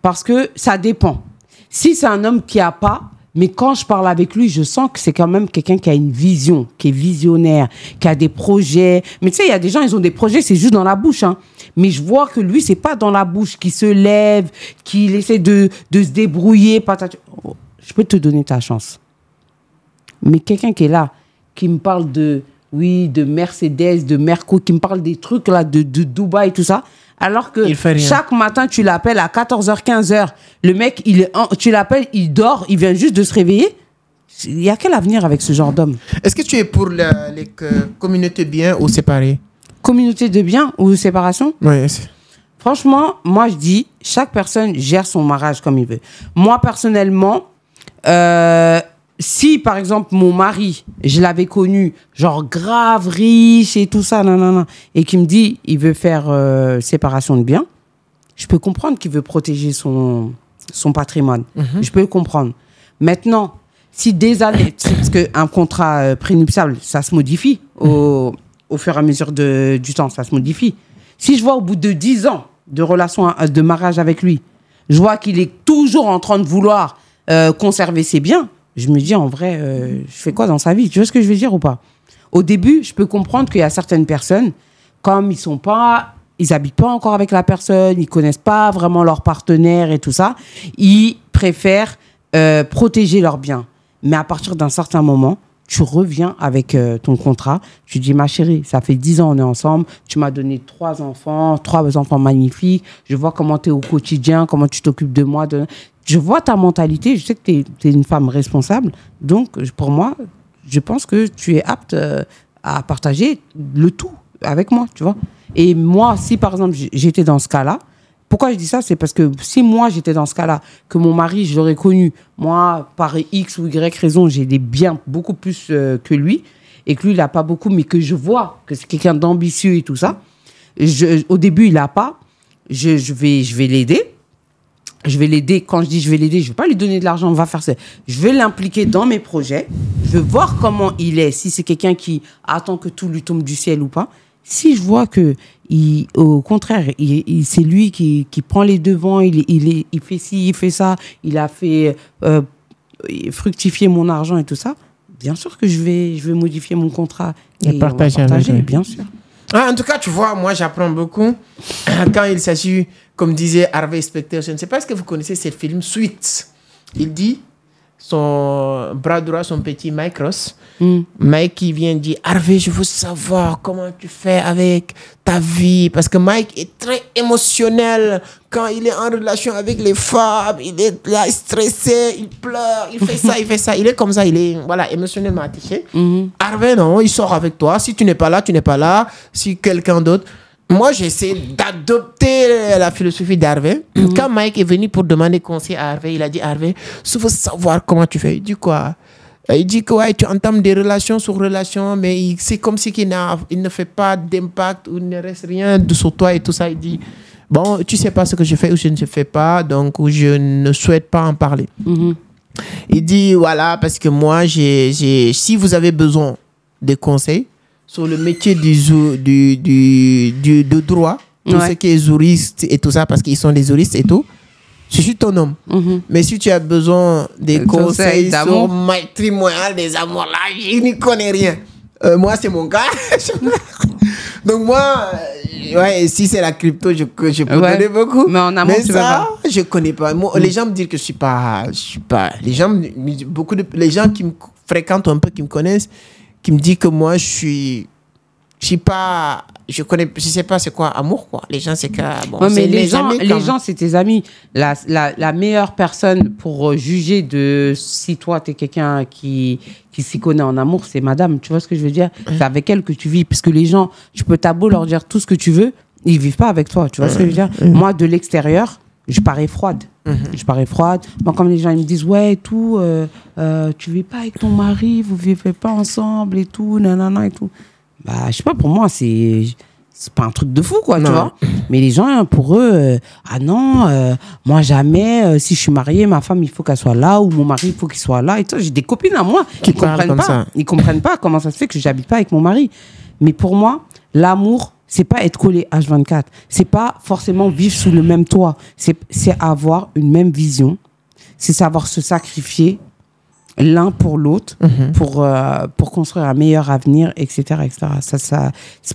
Parce que ça dépend. Si c'est un homme qui a pas, mais quand je parle avec lui, je sens que c'est quand même quelqu'un qui a une vision, qui est visionnaire, qui a des projets. Mais tu sais, il y a des gens, ils ont des projets, c'est juste dans la bouche, hein. Mais je vois que lui, c'est pas dans la bouche, qu'il se lève, qu'il essaie de se débrouiller. Je peux te donner ta chance. Mais quelqu'un qui est là, qui me parle de Mercedes, de Merco, qui me parle des trucs là, de Dubaï et tout ça, alors que chaque matin, tu l'appelles à 14h, 15h, le mec, tu l'appelles, il dort, il vient juste de se réveiller. Il y a quel avenir avec ce genre d'homme? Est-ce que tu es pour les communautés bien ou séparées? Communauté de bien ou séparation? Oui. Franchement, moi, je dis, chaque personne gère son mariage comme il veut. Moi, personnellement, si, par exemple, mon mari, je l'avais connu, genre grave riche et tout ça, et qu'il me dit, il veut faire séparation de biens, je peux comprendre qu'il veut protéger son patrimoine. Je peux le comprendre. Maintenant, si des années, parce qu'un contrat prénuptial, ça se modifie au fur et à mesure du temps, ça se modifie. Si je vois au bout de 10 ans de relation, de mariage avec lui, je vois qu'il est toujours en train de vouloir conserver ses biens, je me dis, en vrai, je fais quoi dans sa vie? Tu vois ce que je veux dire ou pas? Au début, je peux comprendre qu'il y a certaines personnes, comme ils habitent pas encore avec la personne, ils connaissent pas vraiment leur partenaire et tout ça, ils préfèrent protéger leurs biens. Mais à partir d'un certain moment, tu reviens avec ton contrat, tu dis, ma chérie, ça fait 10 ans on est ensemble, tu m'as donné 3 enfants magnifiques, je vois comment tu es au quotidien, comment tu t'occupes de moi, je vois ta mentalité, je sais que tu es une femme responsable, donc pour moi, je pense que tu es apte à partager le tout avec moi, tu vois. Et moi, si par exemple j'étais dans ce cas-là, pourquoi je dis ça? C'est parce que si moi j'étais dans ce cas-là, que mon mari, je l'aurais connu, moi, par X ou Y raison, j'ai des biens beaucoup plus que lui, et que lui, il n'a pas beaucoup, mais que je vois que c'est quelqu'un d'ambitieux et tout ça, au début, il n'a pas, je vais l'aider. Je vais l'aider. Quand je dis je vais l'aider, je ne vais pas lui donner de l'argent, on va faire ça. Je vais l'impliquer dans mes projets. Je vais voir comment il est, si c'est quelqu'un qui attend que tout lui tombe du ciel ou pas. Si je vois que, au contraire, c'est lui qui prend les devants, il fait ci, il fait ça, il a fait fructifier mon argent et tout ça, bien sûr que je vais modifier mon contrat et partager, bien sûr. Ah, en tout cas, tu vois, moi, j'apprends beaucoup quand il s'agit, comme disait Harvey Specter, je ne sais pas ce que vous connaissez ce film, Suits. Il dit, son bras droit, son petit Mike Ross. Mike qui vient dire, Harvey, je veux savoir comment tu fais avec ta vie. Parce que Mike est très émotionnel. Quand il est en relation avec les femmes, il est là stressé, il pleure, il fait ça, il fait ça. Il est comme ça, il est émotionnellement attaché. Harvey, non, il sort avec toi. Si tu n'es pas là, tu n'es pas là. Si quelqu'un d'autre... Moi, j'essaie d'adopter la philosophie d'Harvey. Quand Mike est venu pour demander conseil à Harvey, il a dit, Harvey, je veux savoir comment tu fais. Il dit quoi? Il dit que ouais, tu entames des relations sur relations, mais c'est comme si il ne fait pas d'impact ou il ne reste rien sur toi et tout ça. Il dit, bon, tu sais pas ce que je fais ou je ne fais pas, donc je ne souhaite pas en parler. Il dit, voilà, parce que moi, si vous avez besoin de conseils, sur le métier de droit, tout ce qui est juriste et tout ça, parce qu'ils sont des juristes et tout, je suis ton homme. Mais si tu as besoin des conseils sur matrimonial, des amours, là, je n'y connais rien. Moi, c'est mon cas. Donc moi, si c'est la crypto, je peux donner beaucoup. Mais en amour, mais ça, je connais pas. Moi, les gens me disent que je suis pas. Les gens qui me fréquentent un peu, qui me connaissent, qui me dit que moi, je sais pas c'est quoi amour, quoi. Les gens, c'est que bon, ouais, mais les gens, c'est tes amis. La meilleure personne pour juger de si toi, t'es quelqu'un qui s'y connaît en amour, c'est madame. Tu vois ce que je veux dire? C'est avec elle que tu vis. Parce que les gens, tu peux t'as beau leur dire tout ce que tu veux, ils vivent pas avec toi. Tu vois ce que je veux dire? Moi, de l'extérieur, je parais froide. Je parais froide. Moi, comme les gens ils me disent, ouais, et tout, tu vis pas avec ton mari, vous vivez pas ensemble et tout, nanana et tout. Bah, je sais pas, pour moi, c'est pas un truc de fou, quoi, tu vois. Mais les gens, pour eux, ah non, moi, jamais, si je suis mariée, ma femme, il faut qu'elle soit là, ou mon mari, il faut qu'il soit là. Et tout. J'ai des copines à moi qui comprennent pas. Ça. Ils comprennent pas comment ça se fait que j'habite pas avec mon mari. Mais pour moi, l'amour, c'est pas être collé H24. C'est pas forcément vivre sous le même toit. C'est avoir une même vision. C'est savoir se sacrifier l'un pour l'autre pour construire un meilleur avenir, etc. etc.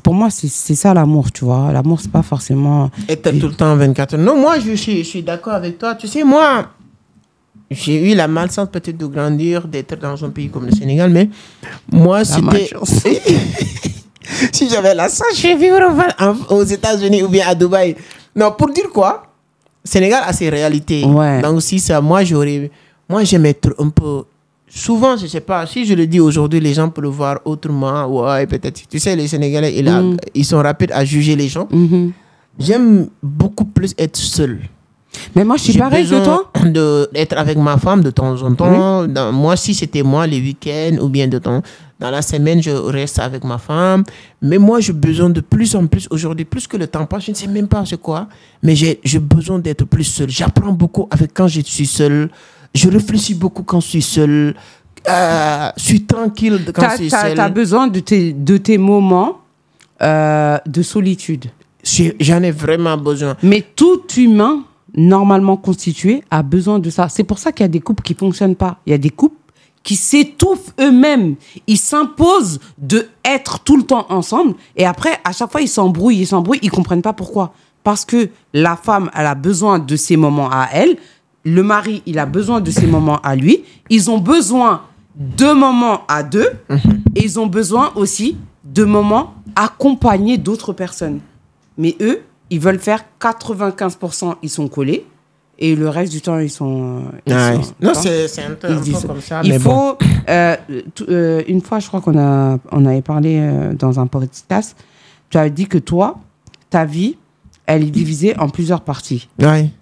Pour moi, c'est ça l'amour, tu vois. L'amour, c'est pas forcément... Être tout le temps 24 heures. Non, moi, je suis d'accord avec toi. Tu sais, moi, j'ai eu la malchance peut-être de grandir, d'être dans un pays comme le Sénégal, mais moi, c'était... Si j'avais la chance, je vais vivre aux États-Unis ou bien à Dubaï. Non, pour dire quoi? Sénégal a ses réalités. Ouais. Donc, si ça, moi, j'aime être un peu... Souvent, je ne sais pas, si je le dis aujourd'hui, les gens peuvent le voir autrement. Ouais, peut-être. Tu sais, les Sénégalais, ils sont rapides à juger les gens. J'aime beaucoup plus être seul. Mais moi, je suis pareil que toi. D'être avec ma femme de temps en temps. Moi, si c'était moi, les week-ends ou bien dans la semaine, je reste avec ma femme. Mais moi, j'ai besoin de plus en plus, aujourd'hui, plus que le temps passe, je ne sais même pas c'est quoi. Mais j'ai besoin d'être plus seul. J'apprends beaucoup avec quand je suis seul. Je réfléchis beaucoup quand je suis seul. Je suis tranquille quand je suis seul. Tu as besoin de tes moments de solitude. J'en ai vraiment besoin. Mais tout humain normalement constitué a besoin de ça. C'est pour ça qu'il y a des couples qui ne fonctionnent pas. Il y a des couples qui s'étouffent eux-mêmes. Ils s'imposent d'être tout le temps ensemble. Et après, à chaque fois, ils s'embrouillent. Ils ne comprennent pas pourquoi. Parce que la femme, elle a besoin de ses moments à elle. Le mari, il a besoin de ses moments à lui. Ils ont besoin de moments à deux. Et ils ont besoin aussi de moments accompagnés d'autres personnes. Mais eux, ils veulent faire 95%, ils sont collés. Et le reste du temps, ils sont... non, c'est un peu comme ça. Il faut... une fois, je crois on avait parlé dans un podcast. Tu as dit que toi, ta vie, elle est divisée en plusieurs parties.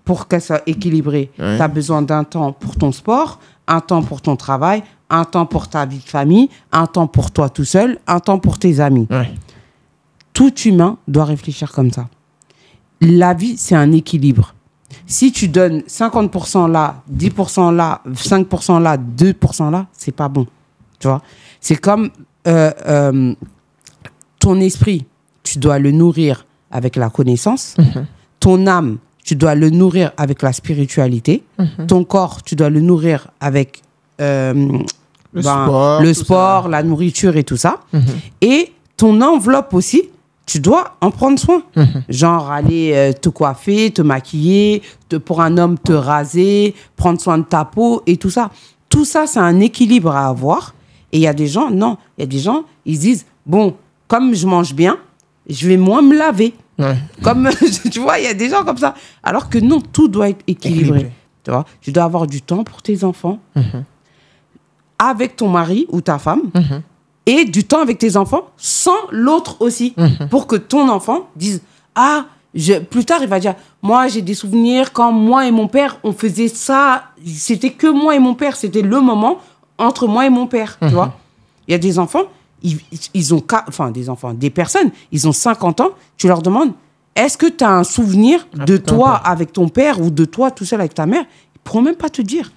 Pour qu'elle soit équilibrée. Tu as besoin d'un temps pour ton sport, un temps pour ton travail, un temps pour ta vie de famille, un temps pour toi tout seul, un temps pour tes amis. Tout humain doit réfléchir comme ça. La vie, c'est un équilibre. Si tu donnes 50% là, 10% là, 5% là, 2% là, c'est pas bon. Tu vois ? C'est comme ton esprit, tu dois le nourrir avec la connaissance. Ton âme, tu dois le nourrir avec la spiritualité. Ton corps, tu dois le nourrir avec le sport, la nourriture et tout ça. Et ton enveloppe aussi, tu dois en prendre soin. Genre aller te coiffer, te maquiller, pour un homme te raser, prendre soin de ta peau et tout ça. Tout tout ça, c'est un équilibre à avoir. Et il y a des gens, non. Il y a des gens, ils disent, bon, comme je mange bien, je vais moins me laver. Ouais. Comme, tu vois, il y a des gens comme ça. Alors que non, tout doit être équilibré. Tu vois, tu dois avoir du temps pour tes enfants, avec ton mari ou ta femme, et du temps avec tes enfants, sans l'autre aussi. Pour que ton enfant dise, ah, plus tard, il va dire, moi, j'ai des souvenirs quand moi et mon père, on faisait ça. C'était que moi et mon père. C'était le moment entre moi et mon père, tu vois. Il y a des enfants, ils ont... Enfin, des enfants, des personnes, ils ont 50 ans. Tu leur demandes, est-ce que tu as un souvenir de toi avec ton père ou de toi tout seul avec ta mère? Ils ne pourront même pas te dire.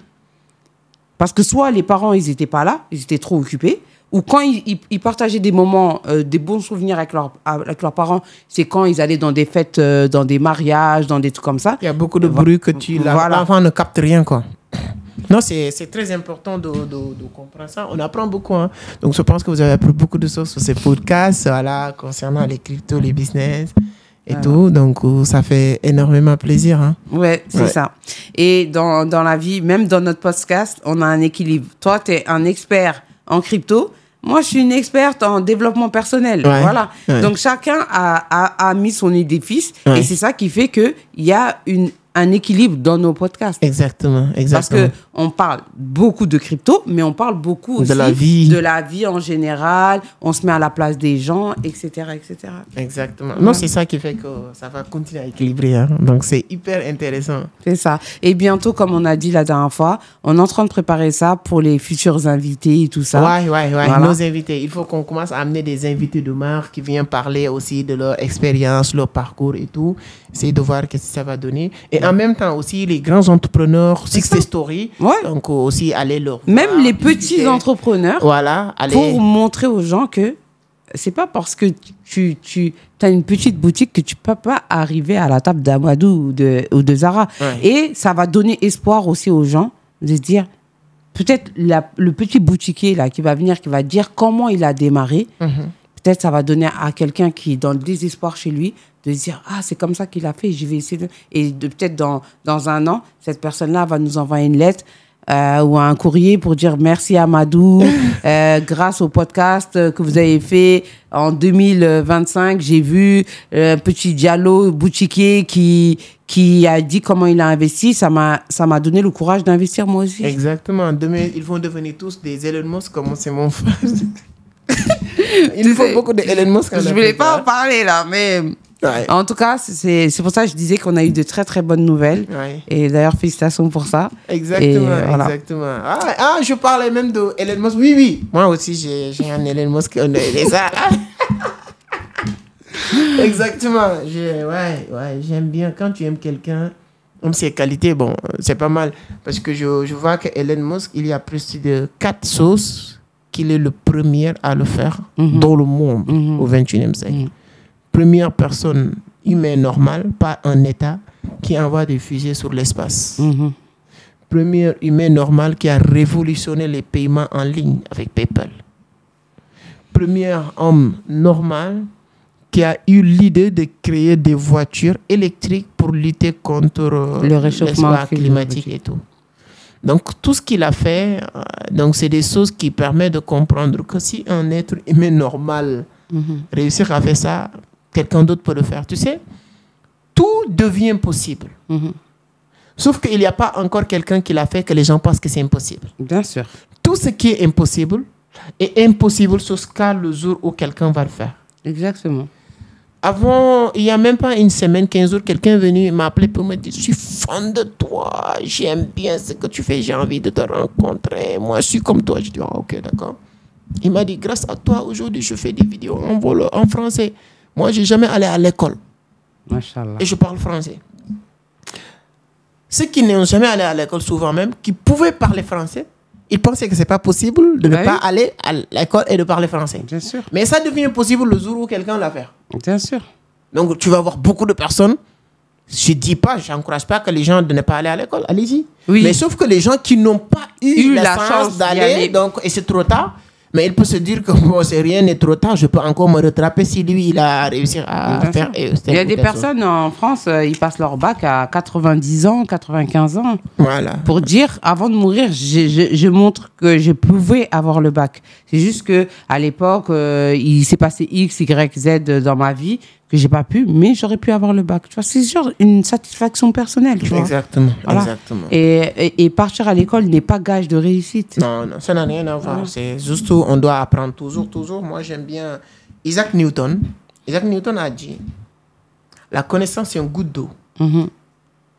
Parce que soit les parents, ils n'étaient pas là, ils étaient trop occupés, ou quand ils partageaient des moments, des bons souvenirs avec leurs parents, c'est quand ils allaient dans des fêtes, dans des mariages, dans des trucs comme ça. Il y a beaucoup de bruit que l'enfant ne capte rien, quoi. Non, c'est très important de comprendre ça. On apprend beaucoup. Hein. Donc, je pense que vous avez appris beaucoup de choses sur ces podcasts, voilà, concernant les cryptos, les business et tout. Donc, ça fait énormément plaisir. Hein. Ouais, c'est ça. Et dans la vie, même dans notre podcast, on a un équilibre. Toi, tu es un expert en crypto. Moi, je suis une experte en développement personnel. Ouais, voilà. Ouais. Donc, chacun a mis son édifice. Ouais. Et c'est ça qui fait qu'il y a un équilibre dans nos podcasts. Exactement. Parce qu'on parle beaucoup de crypto, mais on parle beaucoup aussi de la vie en général. On se met à la place des gens, etc. etc. Exactement. Non, c'est ça qui fait que ça va continuer à équilibrer. Hein. Donc, c'est hyper intéressant. C'est ça. Et bientôt, comme on a dit la dernière fois, on est en train de préparer ça pour les futurs invités et tout ça. Ouais. Voilà. Nos invités. Il faut qu'on commence à amener des invités de marque qui viennent parler aussi de leur expérience, leur parcours et tout. Essayer de voir ce que ça va donner. Et en même temps aussi, les grands entrepreneurs, success story, donc aussi aller leur voir, même les petits entrepreneurs, voilà, pour montrer aux gens que c'est pas parce que tu as une petite boutique que tu peux pas arriver à la table d'Amadou ou de Zara. Ouais. Et ça va donner espoir aussi aux gens de se dire, peut-être le petit boutiquier là, qui va venir, qui va dire comment il a démarré, peut-être ça va donner à quelqu'un qui est dans le désespoir chez lui, de se dire, c'est comme ça qu'il a fait, je vais essayer Et peut-être dans un an, cette personne-là va nous envoyer une lettre ou un courrier pour dire merci Amadou, grâce au podcast que vous avez fait en 2025, j'ai vu un petit Diallo boutiquier qui a dit comment il a investi, ça m'a donné le courage d'investir moi aussi. Exactement. Demain, ils vont devenir tous des Elon Musk comme c'est mon frère. Il faut beaucoup de Elon Musk. Je ne voulais pas en parler là, mais... Ouais. En tout cas, c'est pour ça que je disais qu'on a eu de très très bonnes nouvelles. Ouais. Et d'ailleurs, félicitations pour ça. Exactement, exactement. Je parlais même de Elon Musk. Oui. Moi aussi, j'ai un Elon Musk. Exactement. J'aime bien quand tu aimes quelqu'un, même ses qualités, bon, c'est pas mal. Parce que je vois que Elon Musk, il y a plus de 4 sources qu'il est le premier à le faire dans le monde au 21e siècle. Première personne humaine normale, pas un État, qui envoie des fusées sur l'espace. Premier humain normal qui a révolutionné les paiements en ligne avec PayPal. Premier homme normal qui a eu l'idée de créer des voitures électriques pour lutter contre le réchauffement climatique et tout. Donc, tout ce qu'il a fait, donc c'est des choses qui permettent de comprendre que si un être humain normal réussit à faire ça, quelqu'un d'autre peut le faire. Tu sais, tout devient possible. Sauf qu'il n'y a pas encore quelqu'un qui l'a fait que les gens pensent que c'est impossible. Bien sûr. Tout ce qui est impossible jusqu'à le jour où quelqu'un va le faire. Exactement. Avant, il n'y a même pas une semaine, 15 jours, quelqu'un est venu m'appeler pour me dire « Je suis fan de toi, j'aime bien ce que tu fais, j'ai envie de te rencontrer. Moi, je suis comme toi. » Je dis « ok, d'accord. » Il m'a dit « Grâce à toi, aujourd'hui, je fais des vidéos en français. Moi, je n'ai jamais allé à l'école. Machallah. Et je parle français. » Ceux qui n'ont jamais allé à l'école, souvent même, qui pouvaient parler français, ils pensaient que ce n'est pas possible de ne pas aller à l'école et de parler français. Bien sûr. Mais ça devient possible le jour où quelqu'un l'a fait. Bien sûr. Donc, tu vas voir beaucoup de personnes. Je ne dis pas, je n'encourage pas que les gens ne pas aller à l'école. Allez-y. Oui. Mais sauf que les gens qui n'ont pas eu la chance d'aller, donc, et c'est trop tard, Mais il peut se dire que bon, c'est rien n'est trop tard, je peux encore me rattraper si lui, il a réussi à faire. Il y a des personnes en France, ils passent leur bac à 90 ans, 95 ans. Voilà. Pour dire, avant de mourir, je montre que je pouvais avoir le bac. C'est juste qu'à l'époque, il s'est passé X, Y, Z dans ma vie que j'ai pas pu, mais j'aurais pu avoir le bac. Tu vois, c'est sûr, une satisfaction personnelle, tu vois. Exactement, voilà. Exactement. Et partir à l'école n'est pas gage de réussite. Non, non, ça n'a rien à voir. C'est juste on doit apprendre toujours. Moi, j'aime bien Isaac Newton. Isaac Newton a dit, la connaissance, c'est une goutte d'eau.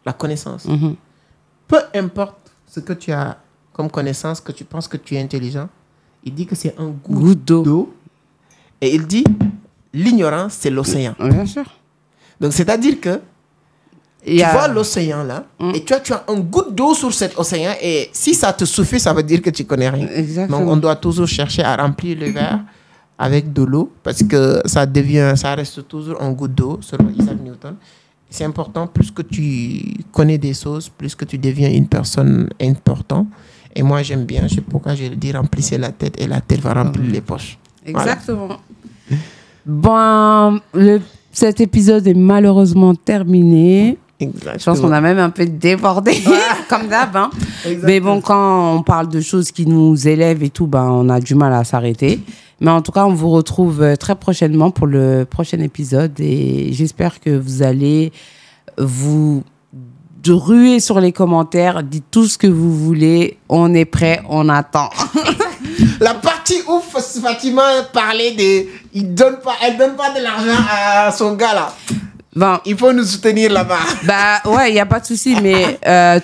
La connaissance. Peu importe ce que tu as comme connaissance, que tu penses que tu es intelligent, il dit que c'est un goutte d'eau. Et il dit, l'ignorance, c'est l'océan. Bien sûr. Donc, c'est-à-dire que tu vois l'océan là, et tu as un goutte d'eau sur cet océan, et si ça te suffit, ça veut dire que tu connais rien. Exactement. Donc, on doit toujours chercher à remplir le verre avec de l'eau, parce que ça reste toujours un goutte d'eau, selon Isaac Newton. C'est important, plus que tu connais des choses, plus que tu deviens une personne importante. Et moi, j'aime bien, c'est pourquoi je dis remplissez la tête, et la tête va remplir les poches. Exactement. Bon, cet épisode est malheureusement terminé. Exactement. Je pense qu'on a même un peu débordé, comme d'hab. Hein. Mais bon, quand on parle de choses qui nous élèvent et tout, on a du mal à s'arrêter. Mais en tout cas, on vous retrouve très prochainement pour le prochain épisode. Et j'espère que vous allez vous ruer sur les commentaires. Dites tout ce que vous voulez. On est prêt, on attend. La partie où Fatima parlait elle donne pas de l'argent à son gars là. Bon. Il faut nous soutenir là-bas. Ouais, il n'y a pas de souci, mais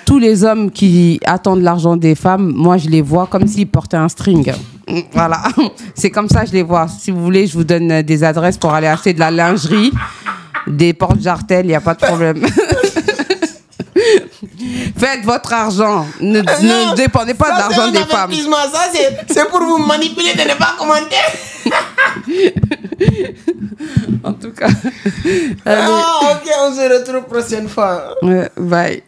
tous les hommes qui attendent l'argent des femmes, moi je les vois comme s'ils portaient un string. Voilà, c'est comme ça que je les vois. Si vous voulez, je vous donne des adresses pour aller acheter de la lingerie, des porte-jartelles, il n'y a pas de problème. Faites votre argent. Ne dépendez pas de l'argent des femmes. Ça, c'est pour vous manipuler de ne pas commenter. En tout cas. Ok, on se retrouve prochaine fois. Bye.